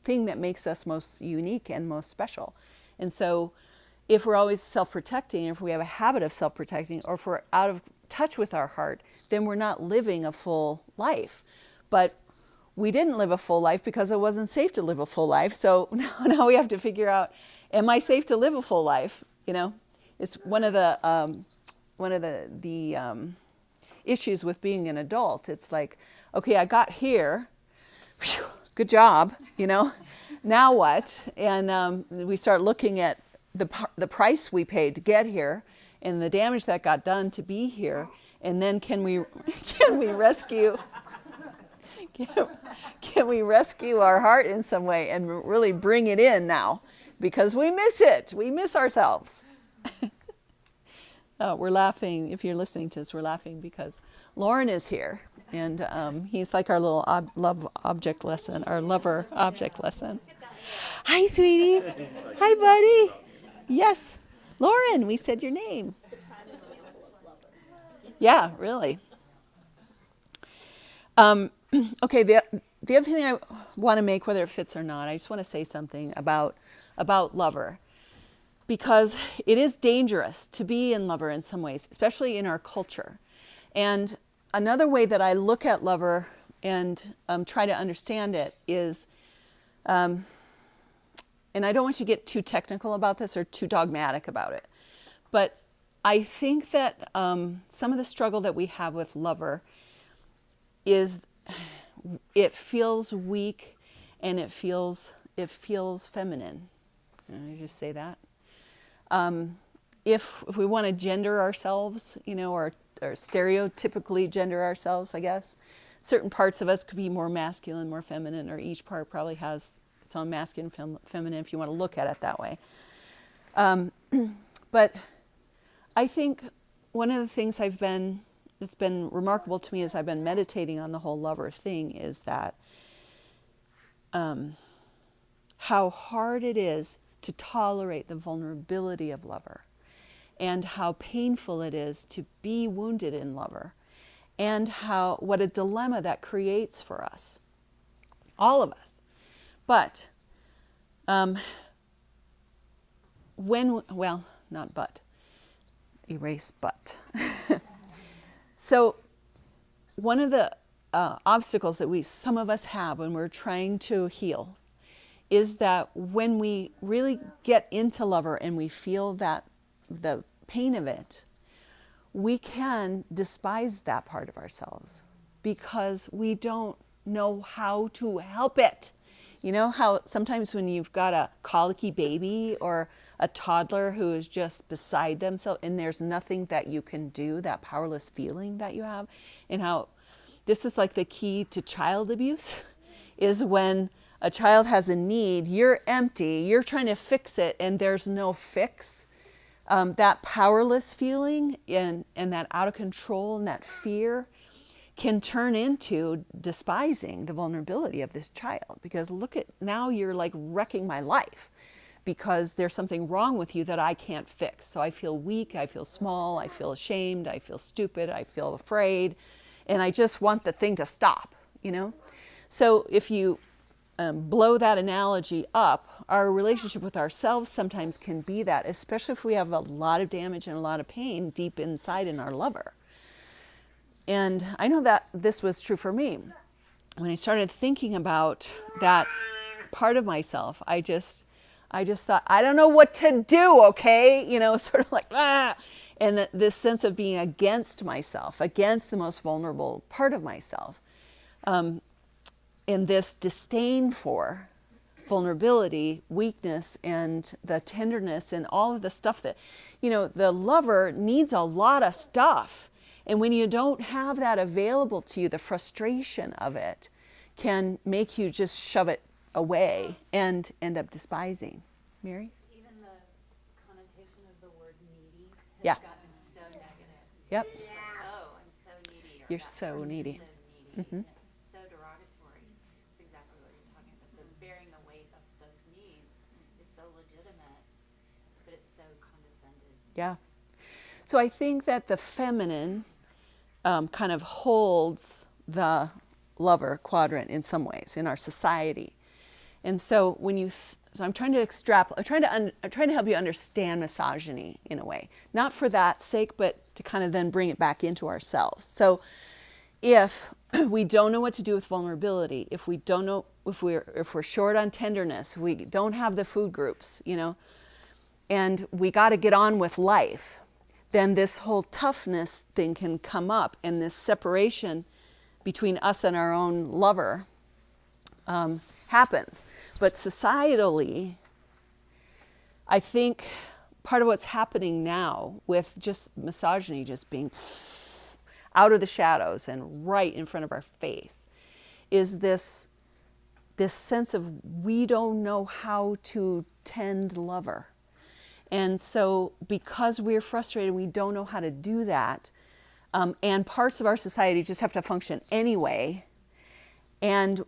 thing that makes us most unique and most special. And so if we're always self-protecting, if we have a habit of self-protecting, or if we're out of touch with our heart, then we're not living a full life. But we didn't live a full life because it wasn't safe to live a full life. So now we have to figure out, am I safe to live a full life? You know, it's one of the issues with being an adult. It's like, okay, I got here, whew, good job, you know, now what? And we start looking at the price we paid to get here, and the damage that got done to be here, and then can we rescue can we rescue our heart in some way and really bring it in now, because we miss it, we miss ourselves. We're laughing, if you're listening to this, we're laughing because Lauren is here, and he's like our little love object lesson, our lover object lesson. Hi, sweetie. Hi, buddy. Yes, Lauren, we said your name. Yeah, really. Okay, the other thing I want to make, whether it fits or not, I just want to say something about lover, because it is dangerous to be in lover in some ways, especially in our culture. And another way that I look at lover and try to understand it is, and I don't want you to get too technical about this or too dogmatic about it, but I think that some of the struggle that we have with lover is it feels weak, and it feels feminine. Can I just say that? If we want to gender ourselves, you know, or stereotypically gender ourselves, I guess, certain parts of us could be more masculine, more feminine, or each part probably has its own masculine, feminine, if you want to look at it that way. But I think one of the things it's been remarkable to me as I've been meditating on the whole lover thing is that how hard it is to tolerate the vulnerability of lover, and how painful it is to be wounded in lover, and what a dilemma that creates for us, all of us. But erase but. So one of the obstacles that some of us have when we're trying to heal is that when we really get into lover and we feel that the pain of it, we can despise that part of ourselves because we don't know how to help it. You know how sometimes when you've got a colicky baby or a toddler who is just beside themselves and there's nothing that you can do, that powerless feeling that you have, and how this is like the key to child abuse, is when a child has a need, you're empty, you're trying to fix it, and there's no fix. That powerless feeling and that out of control and that fear can turn into despising the vulnerability of this child, because look at, now you're like wrecking my life because there's something wrong with you that I can't fix. So I feel weak, I feel small, I feel ashamed, I feel stupid, I feel afraid, and I just want the thing to stop, you know? So if you blow that analogy up, our relationship with ourselves sometimes can be that, especially if we have a lot of damage and a lot of pain deep inside in our lover. And I know that this was true for me. When I started thinking about that part of myself, I just thought, I don't know what to do, okay? You know, sort of like, ah. And this sense of being against myself, against the most vulnerable part of myself, and this disdain for vulnerability, weakness, and the tenderness, and all of the stuff that, the lover needs a lot of stuff. And when you don't have that available to you, the frustration of it can make you just shove it away and end up despising. Mary? Even the connotation of the word needy has Yeah. gotten so negative. Yep. It's just like, oh, I'm so needy. Or You're that so person is needy. So needy. Mhm. And it's so derogatory. It's exactly what you're talking about. The bearing the weight of those needs is so legitimate, but it's so condescending. Yeah. So I think that the feminine kind of holds the lover quadrant in some ways in our society. And so when so I'm trying to extrapolate, I'm trying to help you understand misogyny in a way, not for that sake, but to kind of then bring it back into ourselves. So if we don't know what to do with vulnerability, if we don't know, if we're short on tenderness, we don't have the food groups, and we got to get on with life, then this whole toughness thing can come up, and this separation between us and our own lover happens. But societally, I think part of what's happening now with just misogyny just being out of the shadows and right in front of our face is this sense of we don't know how to tend lover. And so because we're frustrated, we don't know how to do that. And parts of our society just have to function anyway. And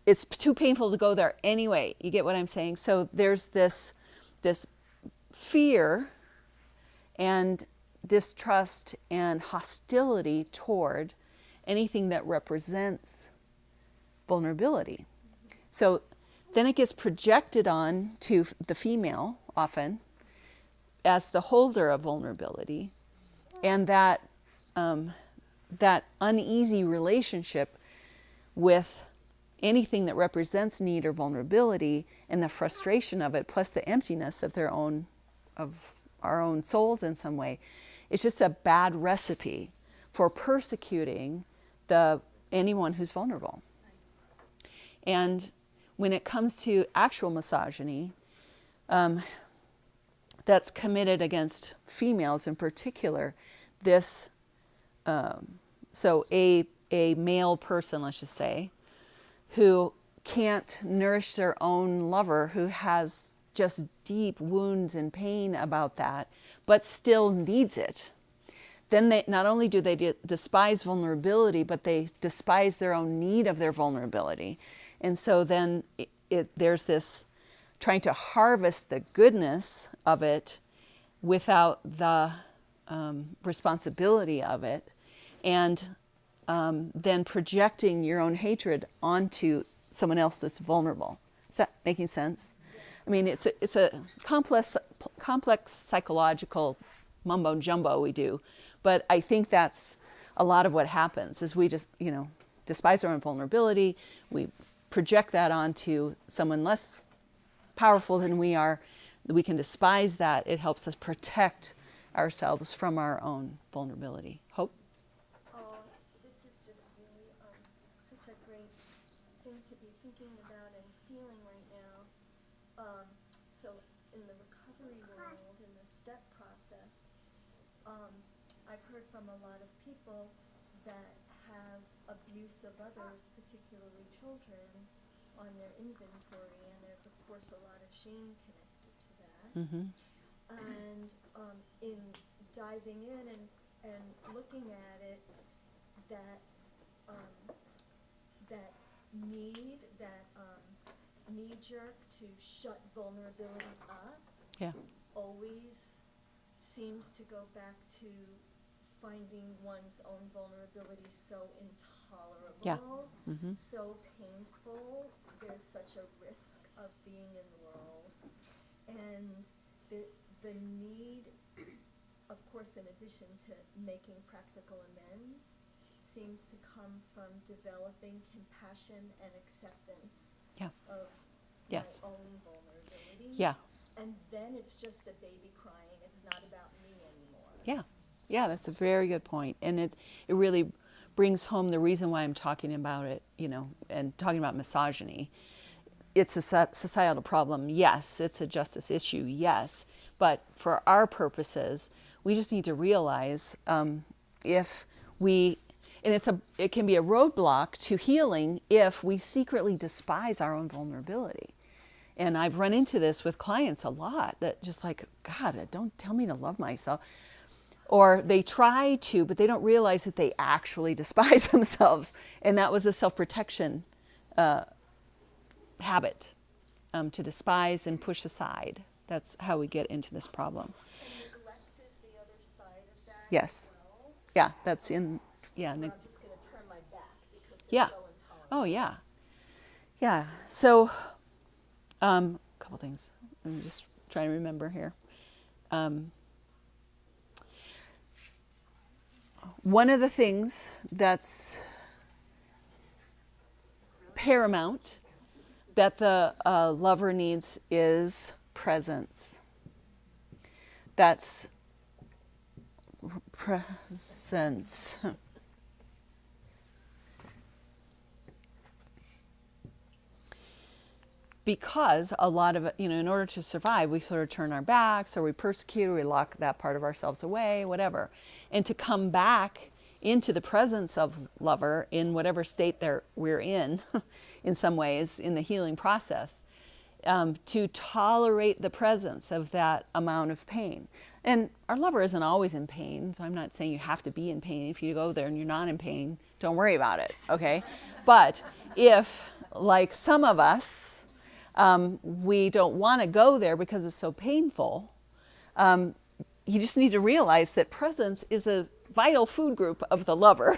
it's too painful to go there anyway. You get what I'm saying? So there's this fear and distrust and hostility toward anything that represents vulnerability. So then it gets projected on to the female often as the holder of vulnerability, and that uneasy relationship with anything that represents need or vulnerability, and the frustration of it, plus the emptiness of our own souls in some way, it's just a bad recipe for persecuting anyone who's vulnerable. And when it comes to actual misogyny, that's committed against females in particular, so a male person, let's just say, who can't nourish their own lover, who has just deep wounds and pain about that, but still needs it, then they not only do they despise vulnerability, but they despise their own need of their vulnerability. And so then there's this trying to harvest the goodness of it without the responsibility of it, and then projecting your own hatred onto someone else that's vulnerable. Is that making sense? I mean, it's a complex psychological mumbo jumbo we do, but I think that's a lot of what happens is we just, despise our own vulnerability. We project that onto someone less powerful than we are. We can despise that. It helps us protect ourselves from our own vulnerability. Hope? Oh, this is just really such a great thing to be thinking about and feeling right now. So in the recovery world, in the STEP process, I've heard from a lot of people that have abuse of others, particularly children, on their inventory, and there's of course a lot of shame connected to that. Mm-hmm. And in diving in and looking at it, that knee jerk to shut vulnerability up Yeah. always seems to go back to finding one's own vulnerability so intolerable, Yeah. Mm-hmm. so painful. There's such a risk of being in the world, and the need, of course, in addition to making practical amends, seems to come from developing compassion and acceptance Yeah. of Yes. my own vulnerability. Yeah. And then it's just a baby crying. It's not about me anymore. Yeah, yeah, that's a very good point, and it really brings home the reason why I'm talking about it, and talking about misogyny. It's a societal problem, yes. It's a justice issue, yes. But for our purposes, we just need to realize if we, and it can be a roadblock to healing if we secretly despise our own vulnerability. And I've run into this with clients a lot, that just like, God, don't tell me to love myself. Or they try to, but they don't realize that they actually despise themselves. And that was a self-protection habit, to despise and push aside. That's how we get into this problem. And neglect is the other side of that Yes. as well. Yeah, that's in, yeah. Where I'm just going to turn my back because it's Yeah. so intolerant. Oh, yeah. Yeah. So, a couple things. I'm just trying to remember here. One of the things that's paramount that the lover needs is presence. That's presence. Because a lot of it, in order to survive, we sort of turn our backs, or we persecute, or we lock that part of ourselves away, whatever. And to come back into the presence of lover in whatever state we're in some ways, in the healing process, to tolerate the presence of that amount of pain. And our lover isn't always in pain, so I'm not saying you have to be in pain. If you go there and you're not in pain, don't worry about it, okay? But if, like some of us, we don't want to go there because it's so painful, you just need to realize that presence is a vital food group of the lover,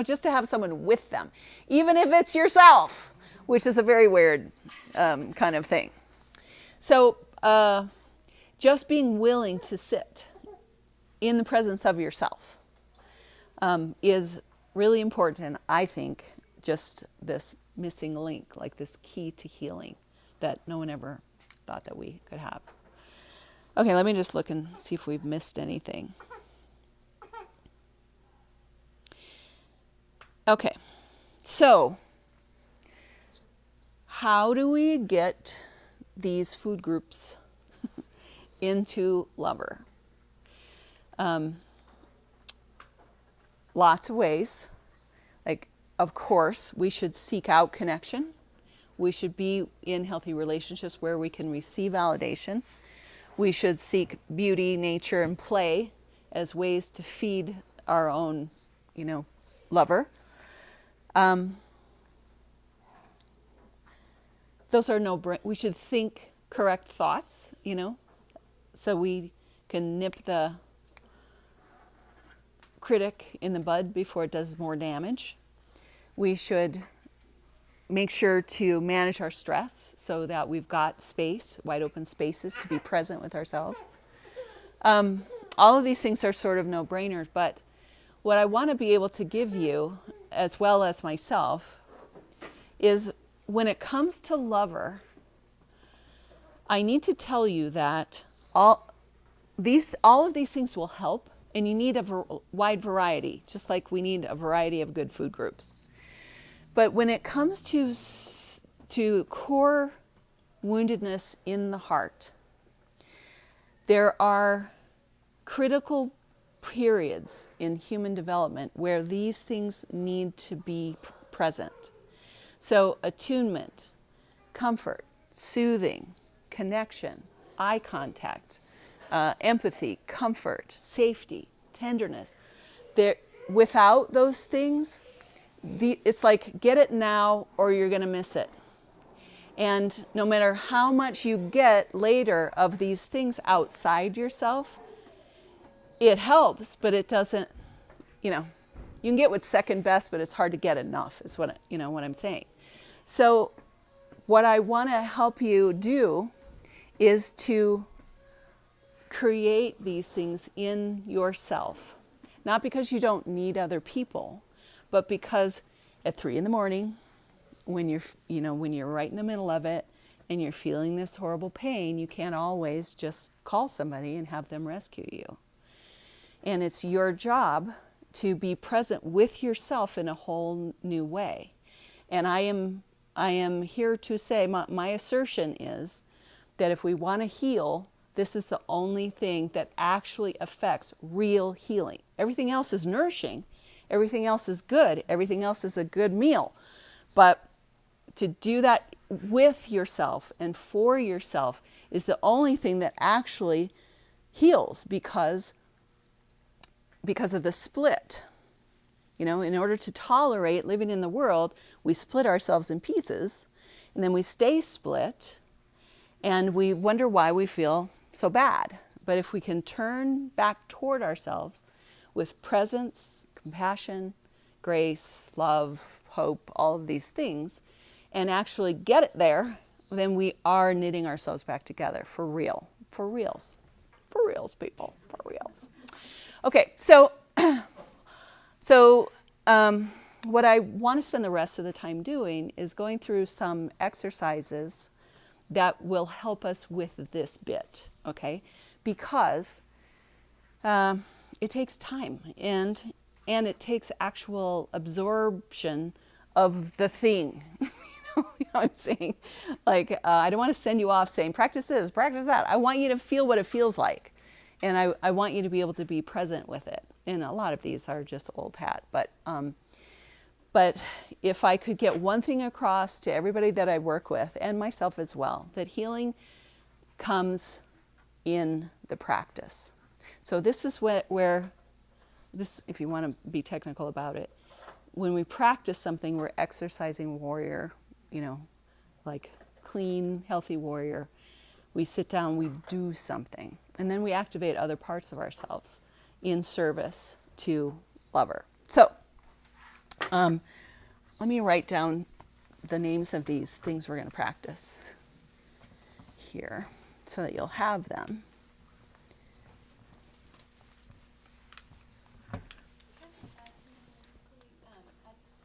just to have someone with them, even if it's yourself, which is a very weird kind of thing. So just being willing to sit in the presence of yourself is really important. I think just this missing link, like this key to healing that no one ever thought that we could have. Okay, let me just look and see if we've missed anything. Okay, so how do we get these food groups into lover? Lots of ways. Like, of course, we should seek out connection. We should be in healthy relationships where we can receive validation. We should seek beauty, nature, and play as ways to feed our own, lover. Those are we should think correct thoughts, so we can nip the critic in the bud before it does more damage. We should make sure to manage our stress so that we've got space, wide open spaces to be present with ourselves. All of these things are sort of no-brainers, but what I want to be able to give you, as well as myself, is when it comes to lover, I need to tell you that all of these things will help, and you need a wide variety, just like we need a variety of good food groups. But when it comes to core woundedness in the heart, there are critical periods in human development where these things need to be present. So attunement, comfort, soothing, connection, eye contact, empathy, comfort, safety, tenderness. Without those things, it's like, get it now or you're going to miss it. And no matter how much you get later of these things outside yourself, it helps, but it doesn't, you can get what's second best, but it's hard to get enough, is what I'm saying. So what I want to help you do is to create these things in yourself. Not because you don't need other people, but because at 3 a.m, when you're right in the middle of it and you're feeling this horrible pain, you can't always just call somebody and have them rescue you. And it's your job to be present with yourself in a whole new way. And I am here to say, my assertion is that if we want to heal, this is the only thing that actually affects real healing. Everything else is nourishing. Everything else is good. Everything else is a good meal. But to do that with yourself and for yourself is the only thing that actually heals because of the split. You know, in order to tolerate living in the world, we split ourselves in pieces, and then we stay split, and we wonder why we feel so bad. But if we can turn back toward ourselves with presence, compassion, grace, love, hope, all of these things, and actually get it there, then we are knitting ourselves back together for real. For reals. For reals, people. For reals. Okay, so what I want to spend the rest of the time doing is going through some exercises that will help us with this bit, okay? Because it takes time and it takes actual absorption of the thing. You know what I'm saying? Like, I don't want to send you off saying, practice this, practice that. I want you to feel what it feels like. And I want you to be able to be present with it. And a lot of these are just old hat. But if I could get one thing across to everybody that I work with, and myself as well, that healing comes in the practice. So this is where this, if you want to be technical about it, when we practice something, we're exercising warrior, you know, like clean, healthy warrior. We sit down, we do something, and then we activate other parts of ourselves in service to lover. So let me write down the names of these things we're going to practice here so that you'll have them.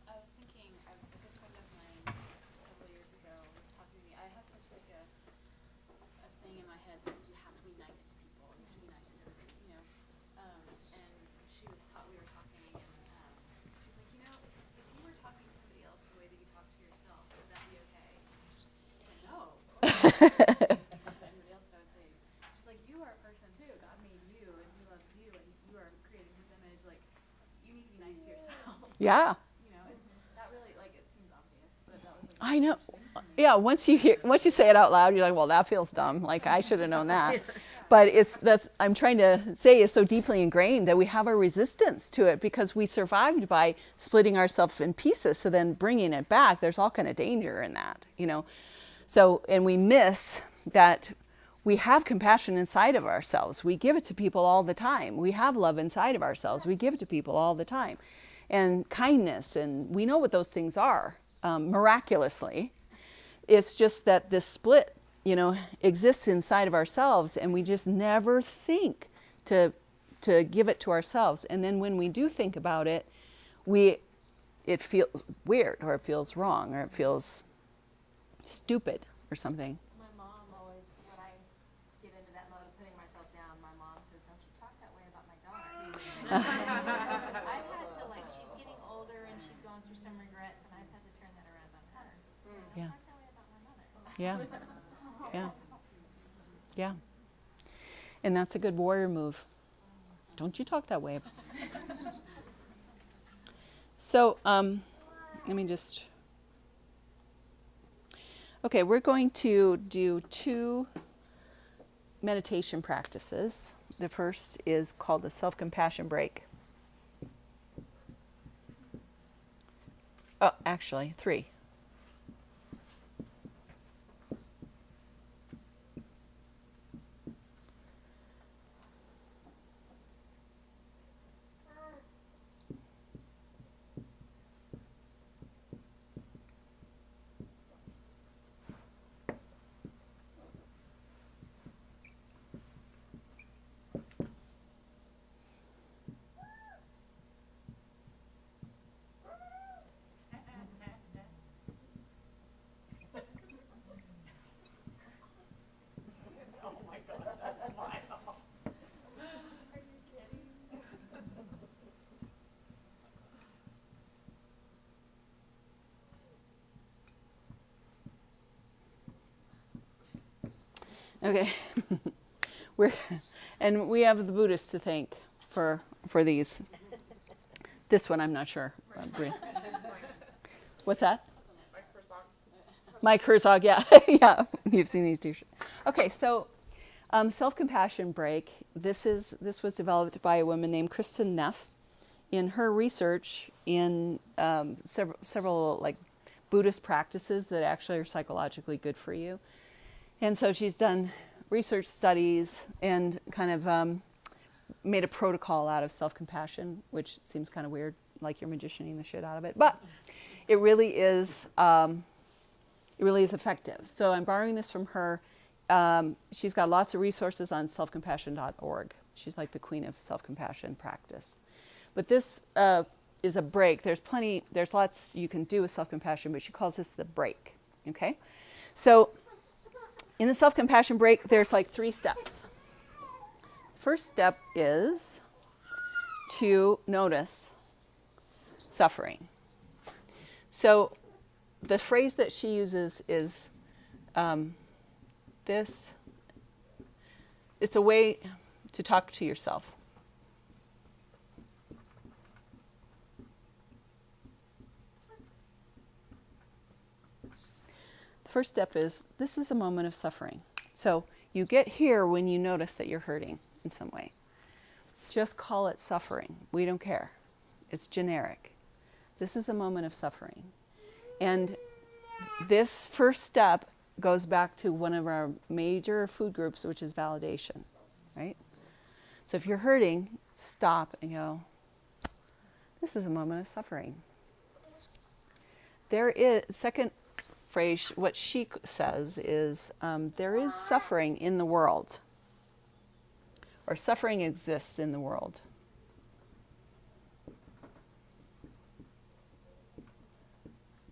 I was thinking, a good friend of mine several years ago was talking to me. I have such like a thing in my head that says you have to be nice to people. You have to be nice to everybody, you know. And we were talking, and she's like, you know, if you were talking to somebody else the way that you talk to yourself, would that be okay? I'm like, no. To anybody else, I would say, she's like, you are a person too. God made you, and He loves you, and you are created in His image. Like, you need to be nice to yourself. Yeah. You know, and that really, like, it seems obvious, but that was like. I know. Yeah, once you say it out loud, you're like, well, that feels dumb. Like, I should have known that. But I'm trying to say is so deeply ingrained that we have a resistance to it because we survived by splitting ourselves in pieces. So then bringing it back, there's all kind of danger in that, you know. So, and we miss that we have compassion inside of ourselves. We give it to people all the time. We have love inside of ourselves. We give it to people all the time. And kindness, and we know what those things are, miraculously. It's just that this split, you know, exists inside of ourselves, and we just never think to give it to ourselves. And then when we do think about it, it feels weird, or it feels wrong, or it feels stupid or something. My mom always, when I get into that mode of putting myself down, my mom says, don't you talk that way about my daughter. I've had to, like, she's getting older and she's going through some regrets, and I've had to turn that around on her. Don't Yeah. talk that way about my mother. Yeah. Yeah. Yeah. And that's a good warrior move. Don't you talk that way. So, let me just. Okay, we're going to do 2 meditation practices. The first is called the self-compassion break. Oh, actually, 3. Okay. We're, and we have the Buddhists to thank for these. This one, I'm not sure. What's that? Mike Herzog, yeah. Yeah, you've seen these two. Okay, so self-compassion break. This was developed by a woman named Kristen Neff in her research in several like Buddhist practices that actually are psychologically good for you. And so she's done research studies and kind of made a protocol out of self-compassion, which seems kind of weird, like you're magicianing the shit out of it. But it really is effective. So I'm borrowing this from her. She's got lots of resources on selfcompassion.org. She's like the queen of self-compassion practice. But this is a break. There's lots you can do with self-compassion, but she calls this the break. Okay? So in the self-compassion break, there's like 3 steps. First step is to notice suffering. So the phrase that she uses is this. It's a way to talk to yourself. The first step is, this is a moment of suffering. So you get here when you notice that you're hurting in some way. Just call it suffering. We don't care. It's generic. This is a moment of suffering. And this first step goes back to one of our major food groups, which is validation, right? So if you're hurting, stop and go, this is a moment of suffering. There is, second phrase, what she says is, there is suffering in the world, or suffering exists in the world.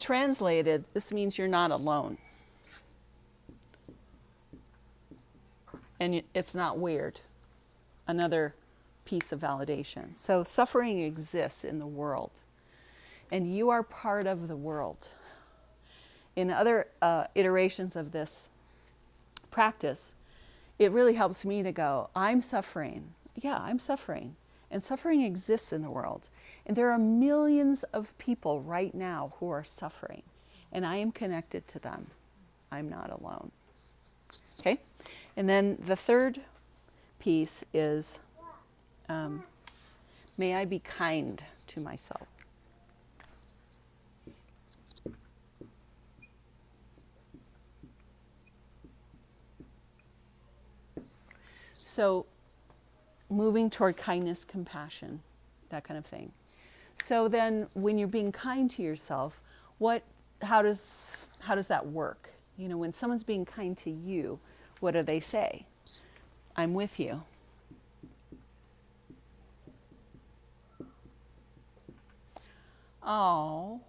Translated, this means you're not alone. And it's not weird. Another piece of validation. So suffering exists in the world. And you are part of the world. In other iterations of this practice, it really helps me to go, I'm suffering. Yeah, I'm suffering. And suffering exists in the world. And there are millions of people right now who are suffering. And I am connected to them. I'm not alone. Okay? And then the third piece is, may I be kind to myself. So moving toward kindness, compassion, that kind of thing. So then when you're being kind to yourself, how does that work? You know, when someone's being kind to you, what do they say? I'm with you. Oh.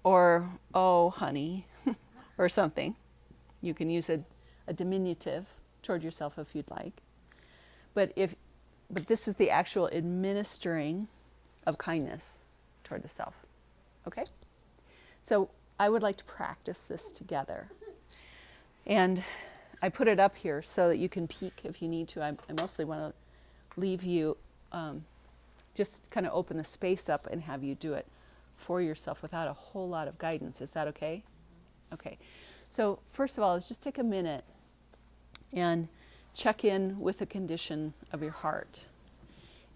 Or, oh, honey, or something. You can use a diminutive toward yourself if you'd like. But this is the actual administering of kindness toward the self. Okay? So I would like to practice this together. And I put it up here so that you can peek if you need to. I mostly want to leave you, just kind of open the space up and have you do it for yourself without a whole lot of guidance. Is that okay? Okay. So first of all, let's just take a minute and check in with the condition of your heart.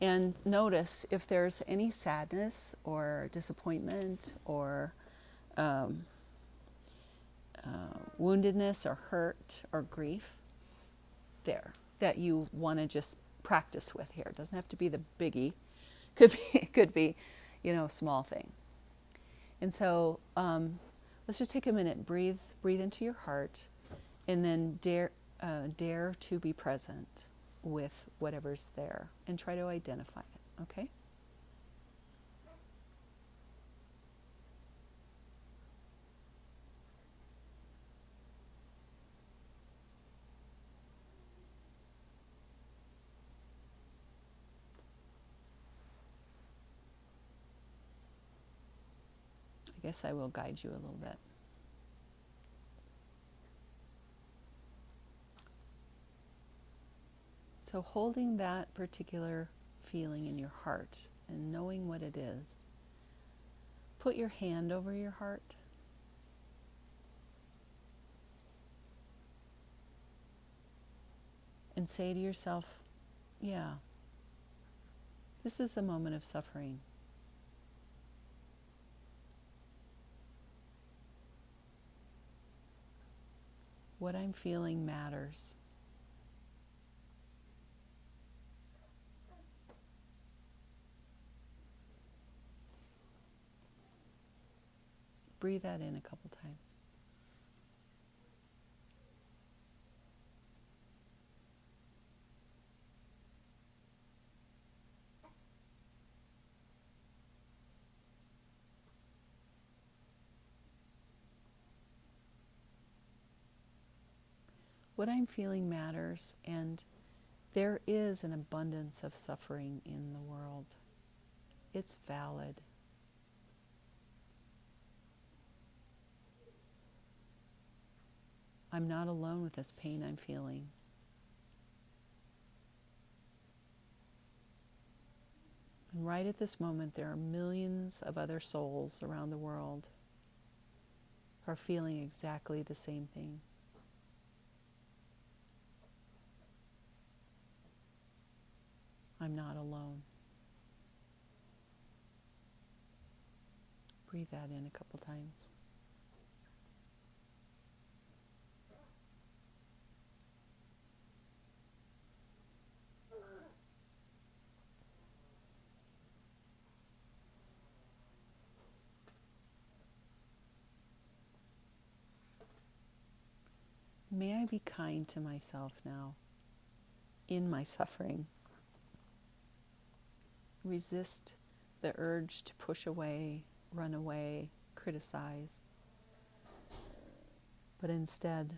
And notice if there's any sadness or disappointment or woundedness or hurt or grief there that you want to just practice with here. It doesn't have to be the biggie. Could be, a small thing. And so let's just take a minute, breathe into your heart, and then dare to be present with whatever's there and try to identify it, okay? guess I will guide you a little bit. So holding that particular feeling in your heart and knowing what it is, put your hand over your heart. And say to yourself, yeah, this is a moment of suffering. What I'm feeling matters. Breathe that in a couple times. What I'm feeling matters, and there is an abundance of suffering in the world. It's valid. I'm not alone with this pain I'm feeling. And right at this moment, there are millions of other souls around the world who are feeling exactly the same thing. I'm not alone. Breathe that in a couple times. May I be kind to myself now in my suffering. Resist the urge to push away, run away, criticize, but instead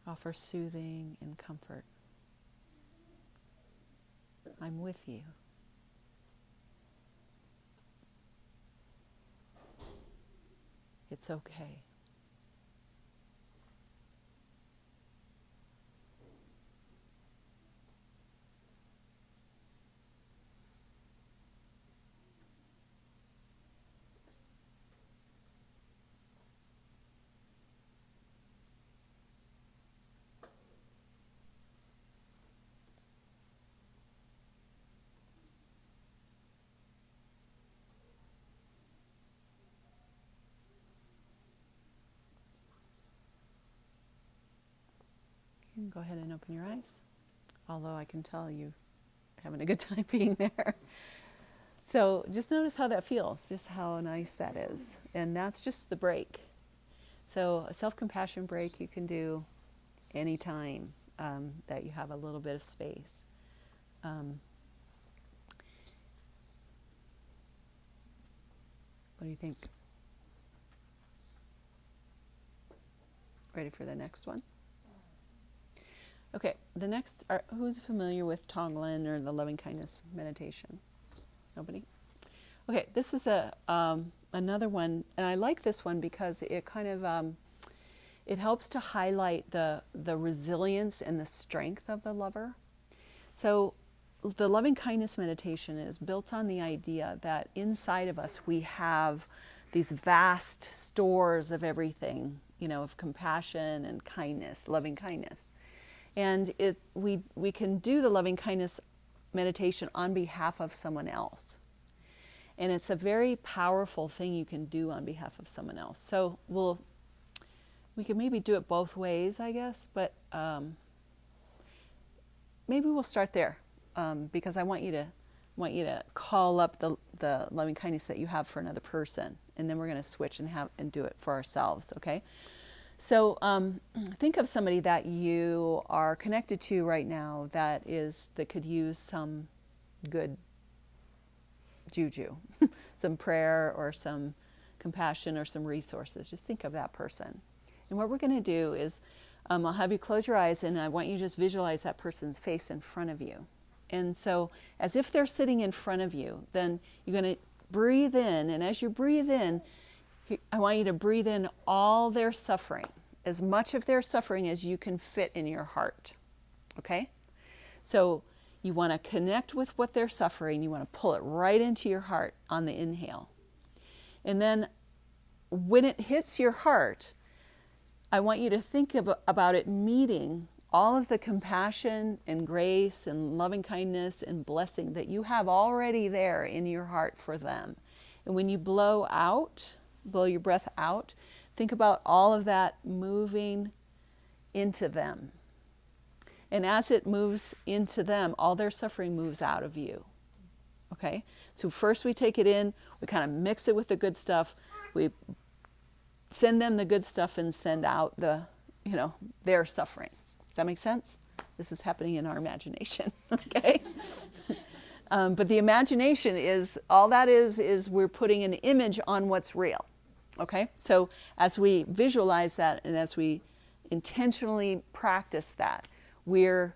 offer soothing and comfort. I'm with you. It's okay. You can go ahead and open your eyes, although I can tell you're having a good time being there. So just notice how that feels, just how nice that is. And that's just the break. So a self-compassion break you can do anytime that you have a little bit of space. What do you think? Ready for the next one? Okay, the next, who's familiar with Tonglen or the loving kindness meditation? Nobody? Okay, this is another one, and I like this one because it kind of, it helps to highlight the resilience and the strength of the lover. So the loving kindness meditation is built on the idea that inside of us we have these vast stores of everything, you know, of compassion and kindness, loving kindness. And we can do the loving kindness meditation on behalf of someone else. And it's a very powerful thing you can do on behalf of someone else. So we can maybe do it both ways, I guess, but maybe we'll start there because I want you to call up the loving kindness that you have for another person, and then we're going to switch and do it for ourselves. Okay. So think of somebody that you are connected to right now that could use some good juju, some prayer or some compassion or some resources. Just think of that person. And what we're going to do is I'll have you close your eyes, and I want you to just visualize that person's face in front of you. And so as if they're sitting in front of you, then you're going to breathe in, and as you breathe in, I want you to breathe in all their suffering, as much of their suffering as you can fit in your heart. Okay? So you want to connect with what they're suffering. You want to pull it right into your heart on the inhale. And then when it hits your heart, I want you to think about it meeting all of the compassion and grace and loving kindness and blessing that you have already there in your heart for them. And when you blow your breath out, think about all of that moving into them. And as it moves into them, all their suffering moves out of you. Okay? So first we take it in, we kind of mix it with the good stuff, we send them the good stuff and send out their suffering. Does that make sense? This is happening in our imagination, okay? But the imagination is, all that is we're putting an image on what's real, okay? So as we visualize that and as we intentionally practice that, we're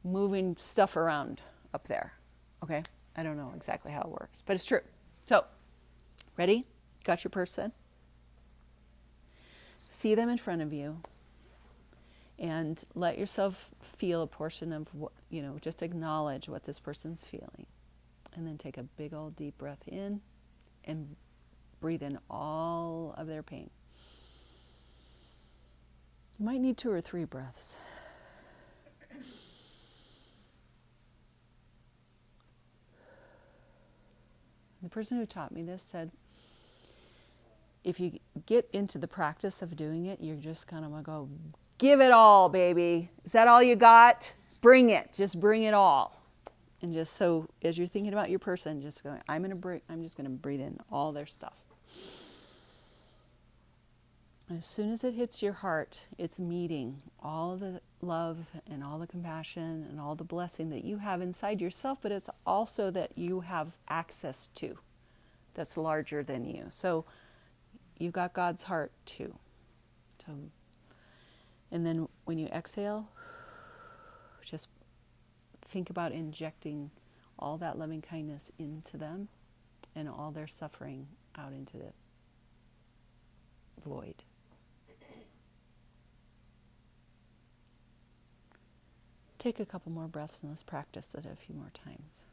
moving stuff around up there, okay? I don't know exactly how it works, but it's true. So, ready? Got your person? See them in front of you and let yourself feel a portion of what, just acknowledge what this person's feeling. And then take a big old deep breath in and breathe in all of their pain. You might need 2 or 3 breaths. The person who taught me this said, if you get into the practice of doing it, you're just kind of going to go, give it all, baby. Is that all you got? Bring it. Just bring it all. And just so as you're thinking about your person, just going, I'm just going to breathe in all their stuff. And as soon as it hits your heart, it's meeting all the love and all the compassion and all the blessing that you have inside yourself, but it's also that you have access to that's larger than you. So you've got God's heart too. So, and then when you exhale, just think about injecting all that loving kindness into them and all their suffering out into the void. Take a couple more breaths and let's practice it a few more times.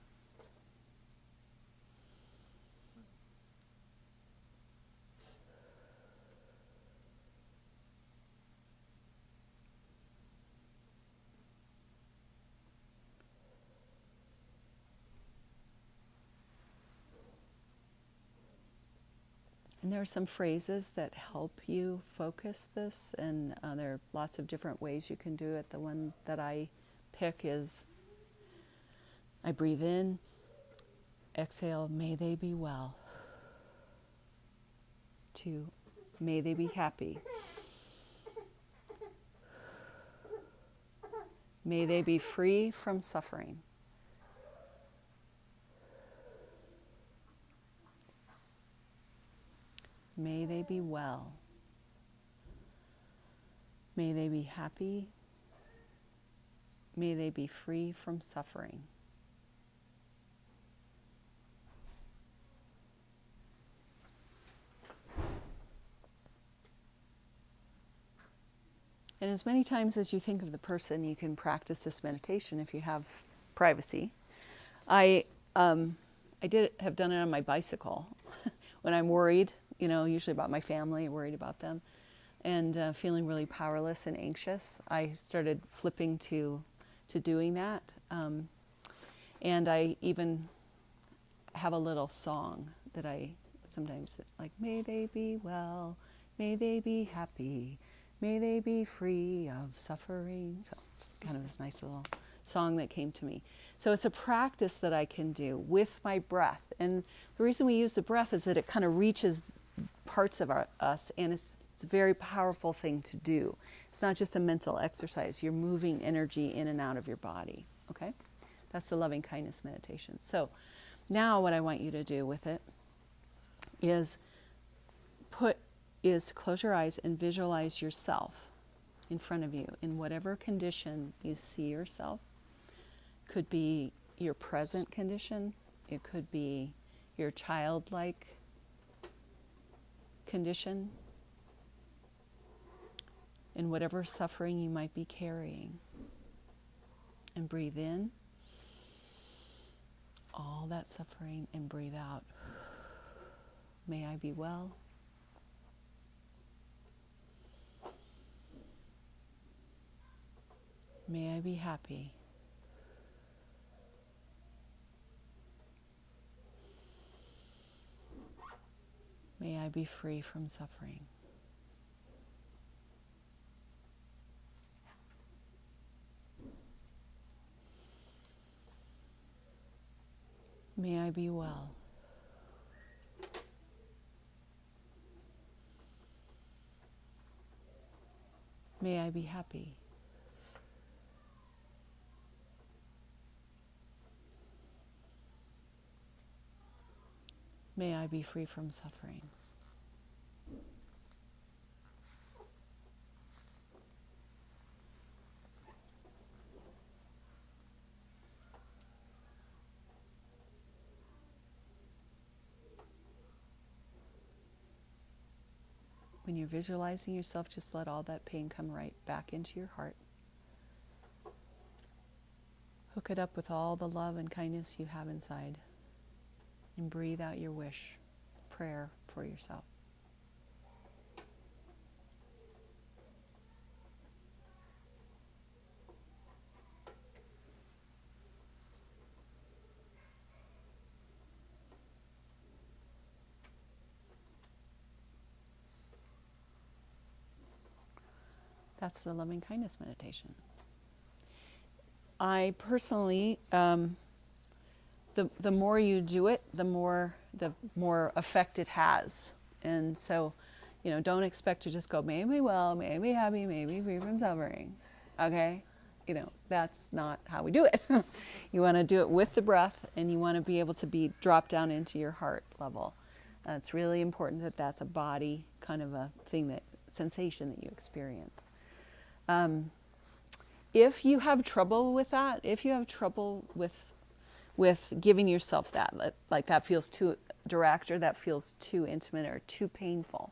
And there are some phrases that help you focus this, and there are lots of different ways you can do it. The one that I pick is, I breathe in, exhale, may they be well. 2, may they be happy. May they be free from suffering. May they be well. May they be happy. May they be free from suffering. And as many times as you think of the person, you can practice this meditation if you have privacy. I have done it on my bicycle when I'm worried, usually about my family, worried about them, and feeling really powerless and anxious. I started flipping to doing that. And I even have a little song that I sometimes like, may they be well, may they be happy, may they be free of suffering. So it's kind of this nice little song that came to me. So it's a practice that I can do with my breath. And the reason we use the breath is that it kind of reaches parts of us, and it's a very powerful thing to do. It's not just a mental exercise. You're moving energy in and out of your body, okay? That's the loving kindness meditation. So now what I want you to do with it is close your eyes and visualize yourself in front of you in whatever condition you see yourself. Could be your present condition. It could be your childlike condition in whatever suffering you might be carrying. And breathe in all that suffering and breathe out. May I be well. May I be happy. May I be free from suffering. May I be well. May I be happy. May I be free from suffering. When you're visualizing yourself, just let all that pain come right back into your heart. Hook it up with all the love and kindness you have inside. And breathe out your wish, prayer for yourself. That's the loving kindness meditation. I personally, the more you do it, the more effect it has. And so, don't expect to just go, may I be well, may I be happy, may I be free from suffering. Okay? That's not how we do it. You want to do it with the breath, and you want to be able to be dropped down into your heart level. It's really important that that's a body kind of a thing, sensation that you experience. If you have trouble with that, if you have trouble with giving yourself that, like that feels too direct or that feels too intimate or too painful,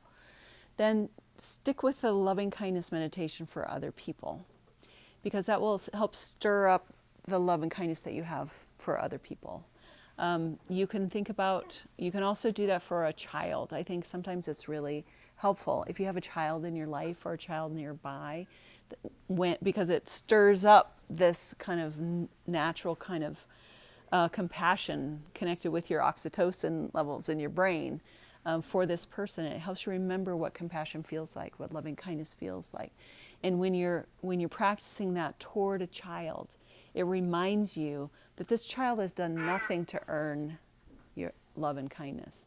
then stick with the loving kindness meditation for other people, because that will help stir up the love and kindness that you have for other people. You can also do that for a child. I think sometimes it's really helpful if you have a child in your life or a child nearby, because it stirs up this kind of natural kind of compassion connected with your oxytocin levels in your brain for this person. It helps you remember what compassion feels like, what loving kindness feels like. And when you're practicing that toward a child, it reminds you that this child has done nothing to earn your love and kindness.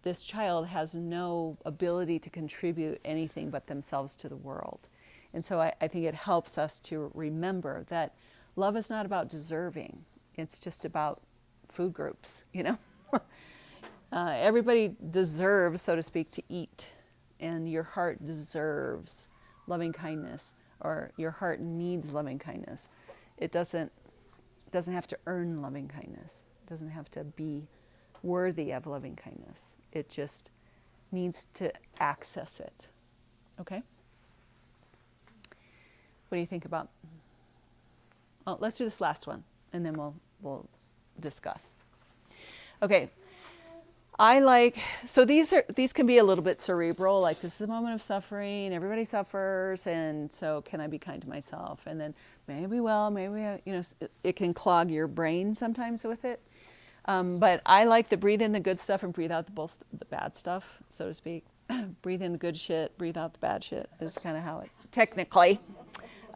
This child has no ability to contribute anything but themselves to the world. And so I think it helps us to remember that love is not about deserving. It's just about food groups, Everybody deserves, so to speak, to eat. And your heart deserves loving kindness, or your heart needs loving kindness. It doesn't have to earn loving kindness. It doesn't have to be worthy of loving kindness. It just needs to access it. Okay? What do you think about? Oh, let's do this last one, and then we'll discuss. Okay. So these can be a little bit cerebral, like this is a moment of suffering, everybody suffers, and so can I be kind to myself? And then maybe it can clog your brain sometimes with it. But I like to breathe in the good stuff and breathe out the bad stuff, so to speak. Breathe in the good shit, breathe out the bad shit is kind of how it, technically,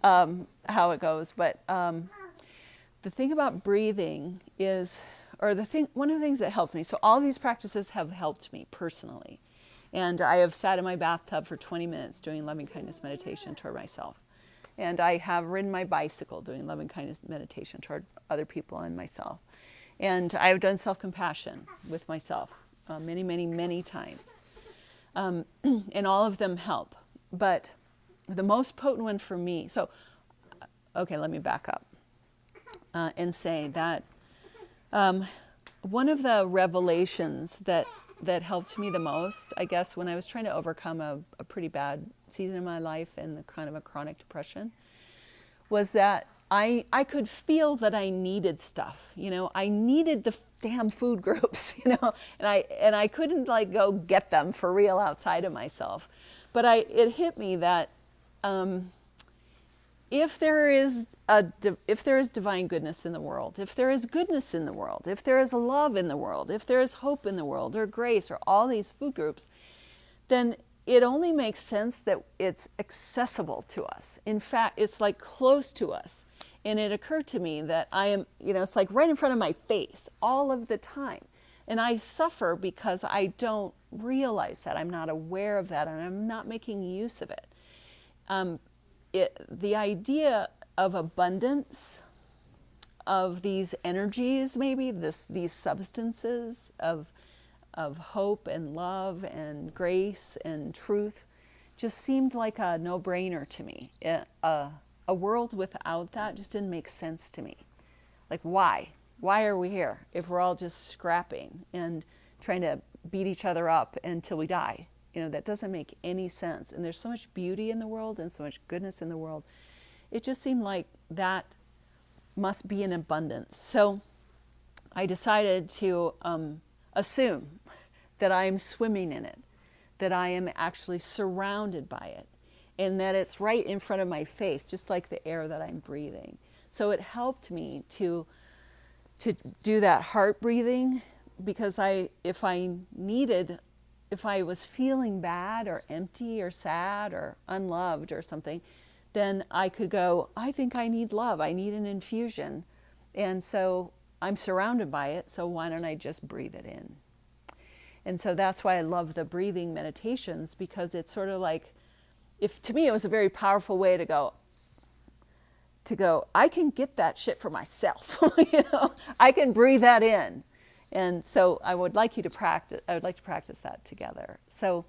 how it goes. But the thing about breathing is, one of the things that helped me, so all these practices have helped me personally. And I have sat in my bathtub for 20 minutes doing loving kindness meditation toward myself. And I have ridden my bicycle doing loving kindness meditation toward other people and myself. And I've done self-compassion with myself many, many, many times. And all of them help. But the most potent one for me, let me back up and say that one of the revelations that helped me the most, I guess, when I was trying to overcome a pretty bad season in my life and the kind of a chronic depression, was that I could feel that I needed stuff. You know, I needed the damn food groups. You know, and I couldn't like go get them for real outside of myself. But it hit me that if there is divine goodness in the world, if there is goodness in the world, if there is love in the world, if there is hope in the world, or grace, or all these food groups, then it only makes sense that it's accessible to us. In fact, it's like close to us. And it occurred to me that I am, you know, it's like right in front of my face all of the time. And I suffer because I don't realize that. I'm not aware of that, and I'm not making use of it. The idea of abundance, of these energies, maybe these substances of hope and love and grace and truth, just seemed like a no-brainer to me. A world without that just didn't make sense to me. Like, why? Why are we here if we're all just scrapping and trying to beat each other up until we die? You know, that doesn't make any sense. And there's so much beauty in the world and so much goodness in the world. It just seemed like that must be in abundance. So I decided to assume that I am swimming in it, that I am actually surrounded by it, and that it's right in front of my face, just like the air that I'm breathing. So it helped me to do that heart breathing, because if I was feeling bad or empty or sad or unloved or something, then I could go, I think I need love. I need an infusion. And so I'm surrounded by it, so why don't I just breathe it in? And so that's why I love the breathing meditations, because it's sort of like, to me it was a very powerful way to go, I can get that shit for myself. You know, I can breathe that in. And so I would like to practice that together. So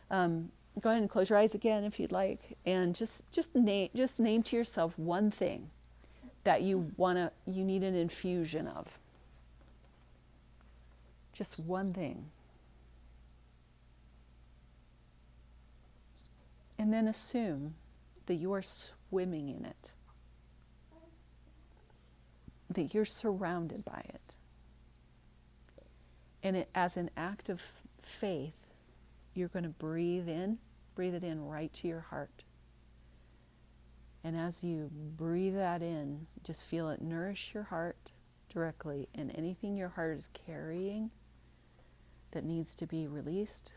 go ahead and close your eyes again if you'd like, and just name to yourself one thing that you need an infusion of. Just one thing. And then assume that you are swimming in it, that you're surrounded by it. And as an act of faith, you're going to breathe it in right to your heart. And as you breathe that in, just feel it nourish your heart directly. And anything your heart is carrying that needs to be released,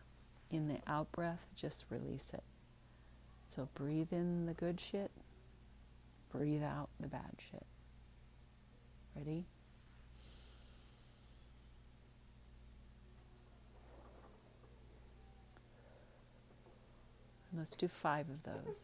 in the out breath, just release it. So breathe in the good shit, breathe out the bad shit. Ready? And let's do 5 of those.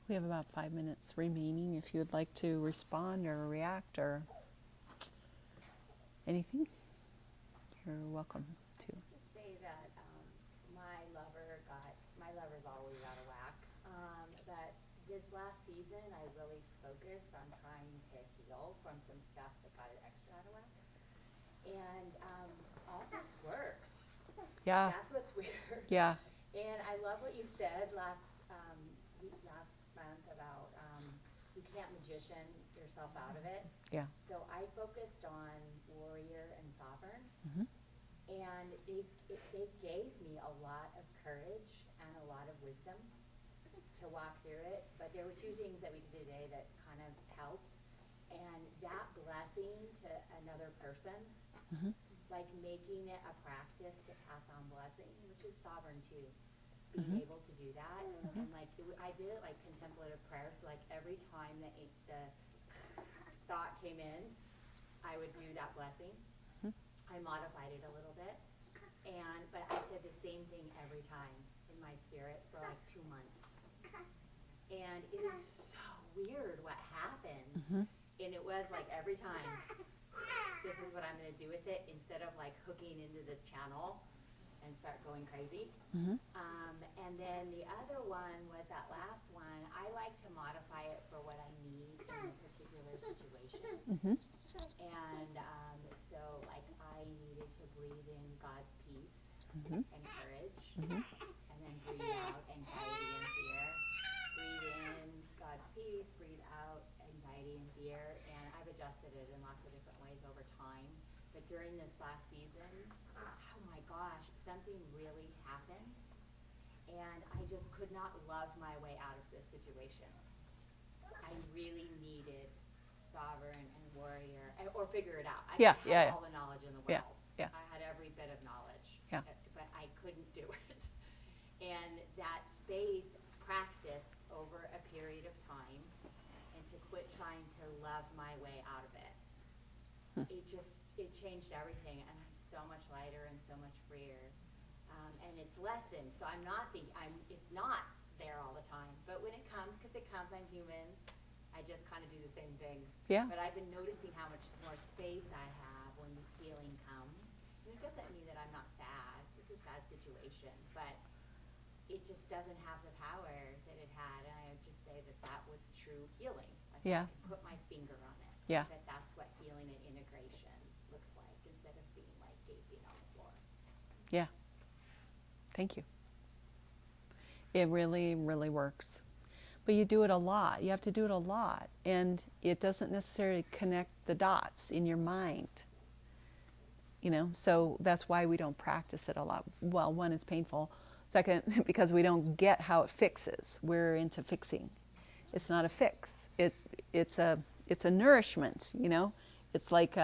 We have about 5 minutes remaining if you would like to respond or react or anything. You're welcome to. Just say that my lover's always out of whack. That this last season I really focused on trying to heal from some stuff that got it extra out of whack. And all this worked. Yeah. That's what's weird. Yeah. And I love what you said my month about, you can't magician yourself out of it. Yeah. So I focused on warrior and sovereign. Mhm. And they gave me a lot of courage and a lot of wisdom to walk through it. But there were two things that we did today that kind of helped. And that blessing to another person, Mhm. like making it a practice to pass on blessing, which is sovereign too. Being able to do that. And like, I did it like contemplative prayer. So like every time the thought came in, I would do that blessing. I modified it a little bit, but I said the same thing every time in my spirit for like 2 months. And it is so weird what happened. And it was like every time, this is what I'm gonna do with it, instead of like hooking into the channel and start going crazy. And then the other one was that last one, I like to modify it for what I need in a particular situation. And so like I needed to breathe in God's peace and courage, and then breathe out anxiety and fear. Breathe in God's peace, breathe out anxiety and fear, and I've adjusted it in lots of different ways over time. But during this last season, oh my gosh, something really happened, and I just could not love my way out of this situation. I really needed sovereign and warrior, or figure it out. I had all the knowledge in the world. I had every bit of knowledge, but I couldn't do it. And that space practiced over a period of time, and to quit trying to love my way out of it. It changed everything, and I'm so much lighter and so much freer. And it's lessened, so I'm not it's not there all the time, but when it comes, because it comes, I'm human, I just kind of do the same thing. Yeah. But I've been noticing how much more space I have when healing comes. And it doesn't mean that I'm not sad. It's a sad situation, but it just doesn't have the power that it had. And I would just say that that was true healing. Like I can put my finger on it. Yeah. That's what healing and integration looks like, instead of being like gaping on the floor. Yeah. Thank you. It really, really works. But you do it a lot. You have to do it a lot. And it doesn't necessarily connect the dots in your mind. You know, so that's why we don't practice it a lot. Well, one, it's painful. Second, because we don't get how it fixes. We're into fixing. It's not a fix. It's a nourishment, you know. It's like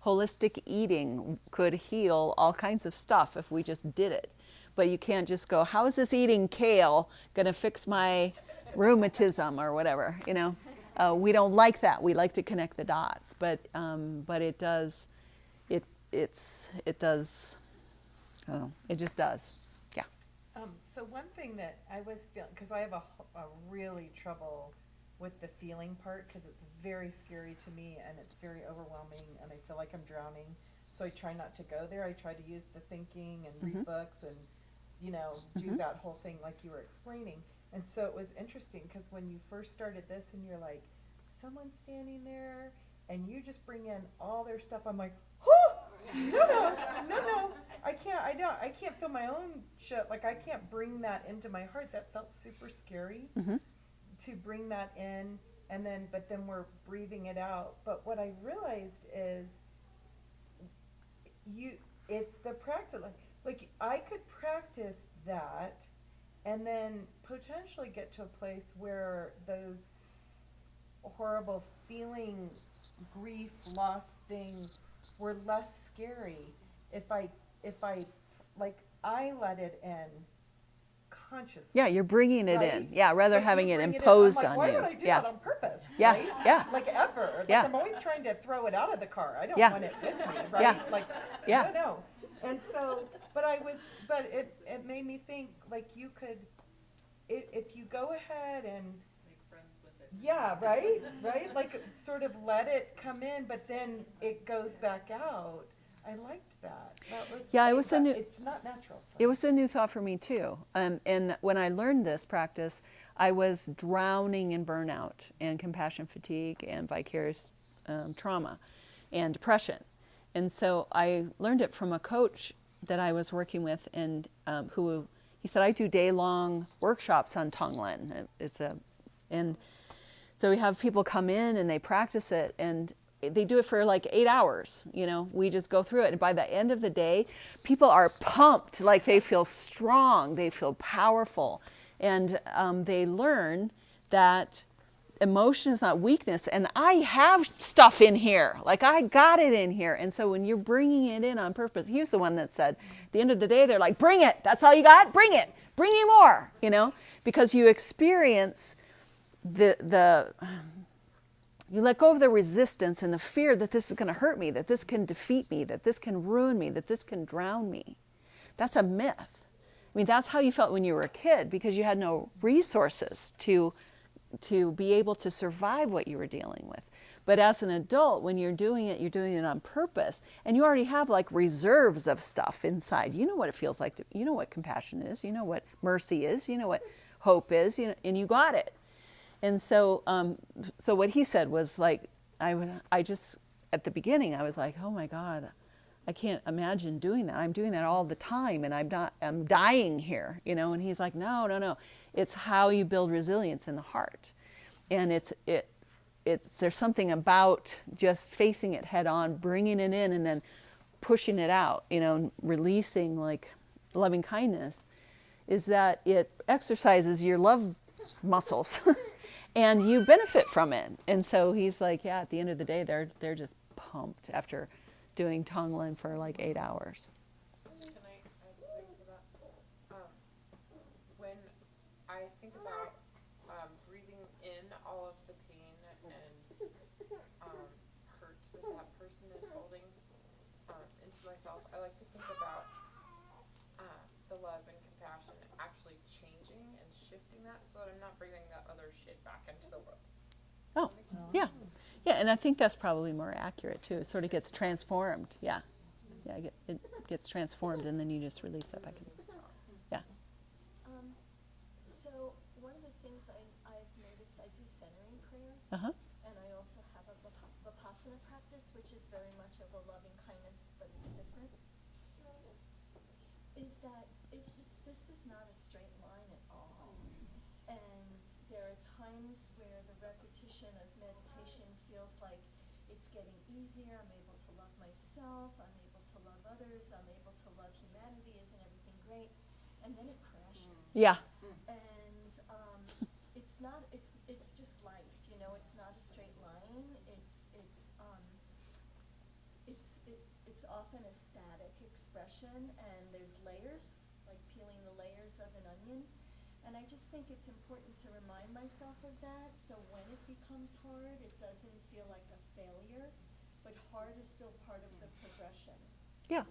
holistic eating could heal all kinds of stuff if we just did it. But you can't just go, how is this eating kale going to fix my rheumatism or whatever, you know? We don't like that. We like to connect the dots, but it does, it does, I don't know, it just does. Yeah. So one thing that I was feeling, because I have a really trouble with the feeling part, because it's very scary to me and it's very overwhelming and I feel like I'm drowning. So I try not to go there. I try to use the thinking and read books and, you know, do that whole thing like you were explaining. And so it was interesting because when you first started this and you're like, someone's standing there and you just bring in all their stuff, I'm like, oh, no, I can't feel my own shit. Like I can't bring that into my heart. That felt super scary to bring that in, and but then we're breathing it out. But what I realized is it's the practice. Like I could practice that and then potentially get to a place where those horrible feeling, grief, loss things were less scary if I let it in consciously. Yeah, you're bringing it in. Right? Yeah, rather Like having you it bring imposed in, I'm on like, you. why would I do Yeah. that on purpose? Yeah, Right? yeah. Like ever. Like Yeah. I'm always trying to throw it out of the car. I don't Yeah. want it with me, right? Yeah. Like, Yeah. no. And so, but it made me think, like you could, if you go ahead and Make friends with it. yeah, right? Right? Like sort of let it come in, but then it goes back out. I liked that. That was Yeah, it was a new- it's not natural. for It me. was a new thought for me too. And when I learned this practice, I was drowning in burnout and compassion fatigue and vicarious trauma and depression. And so I learned it from a coach that I was working with, and he said, I do day-long workshops on Tonglen. It's a And so we have people come in and they practice it, and they do it for like 8 hours. We just go through it. And by the end of the day, people are pumped, like they feel strong, they feel powerful. And they learn that emotion is not weakness. And I have stuff in here, like I got it in here. And so when you're bringing it in on purpose, he was the one that said, at the end of the day, they're like, bring it. That's all you got? Bring it. Bring me more, because you experience you let go of the resistance and the fear that this is going to hurt me, that this can defeat me, that this can ruin me, that this can drown me. That's a myth. I mean, that's how you felt when you were a kid, because you had no resources to be able to survive what you were dealing with. But as an adult, when you're doing it on purpose, and you already have like reserves of stuff inside. You know what it feels like you know what compassion is, you know what mercy is, you know what hope is, and you got it. And so what he said was like, I just, at the beginning, I was like, oh my God, I can't imagine doing that. I'm doing that all the time, and I'm dying here, and he's like, no. It's how you build resilience in the heart. And there's something about just facing it head on, bringing it in, and then pushing it out, releasing like loving kindness, is that it exercises your love muscles. And you benefit from it. And so he's like, yeah, at the end of the day, they're just pumped after doing Tonglen for like 8 hours. Can I add something to that? When I think about breathing in all of the pain and hurt that person is holding into myself, I like to think about the love and compassion actually changing and shifting that so that I'm not bringing that other shit back into the world. Oh, yeah. Yeah, and I think that's probably more accurate too. It sort of gets transformed. Yeah. Yeah, it gets transformed, and then you just release that back in. Yeah. So one of the things I've noticed, I do centering prayer, Uh-huh. and I also have a Vipassana practice, which is very much of a loving kindness, but it's different. Is that this is not a straight line at all. And there are times where the repetition of meditation feels like it's getting easier. I'm able to love myself. I'm able to love others. I'm able to love humanity. Isn't everything great? And then it crashes. Yeah. And it's not. It's just life. It's not a straight line. It's often a static expression, and there's layers, like peeling the layers of an onion. And I just think it's important to remind myself of that, so when it becomes hard, it doesn't feel like a failure, but hard is still part of the progression. Yeah.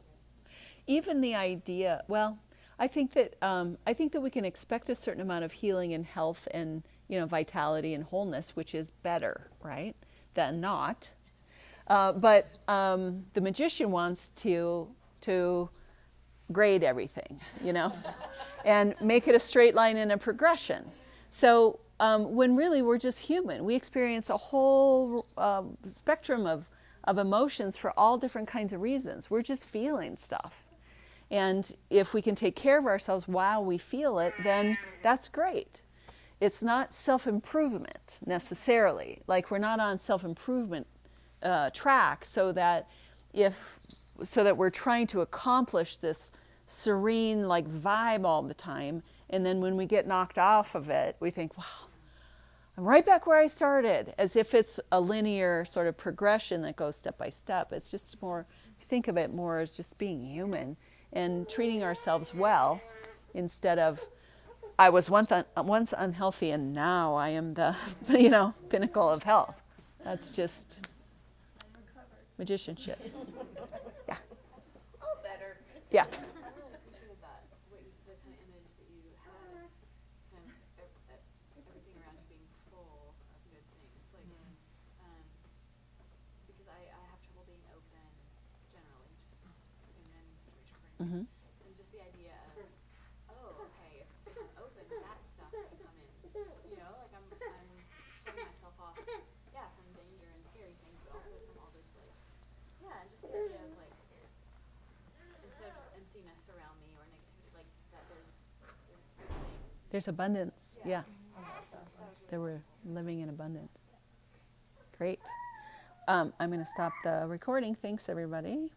Even the idea, well, I think that we can expect a certain amount of healing and health and vitality and wholeness, which is better, right, than not. But the magician wants to grade everything, and make it a straight line and a progression. So when really we're just human, we experience a whole spectrum of emotions for all different kinds of reasons. We're just feeling stuff. And if we can take care of ourselves while we feel it, then that's great. It's not self-improvement necessarily. Like, we're not on self-improvement track so that we're trying to accomplish this serene like vibe all the time, and then when we get knocked off of it, we think, wow, I'm right back where I started, as if it's a linear sort of progression that goes step by step. It's just more, think of it more as just being human and treating ourselves well, instead of, I was once unhealthy and now I am the pinnacle of health. That's just magician shit. Yeah. Oh, better. Yeah. I really appreciated that, the kind of image that you had, kind of everything around you being full of good things. Like, because I have trouble being open generally, just in any situation. Mm-hmm. And just the idea of, oh, okay, if I'm open, that stuff can come in. Like I'm shutting myself off, yeah, from danger and scary things, but also from all this, like, yeah, and just the idea of, like, instead of just emptiness around me or negativity, like, that there's things. There's abundance. Yeah. That was They were living in abundance. Great. I'm going to stop the recording. Thanks, everybody.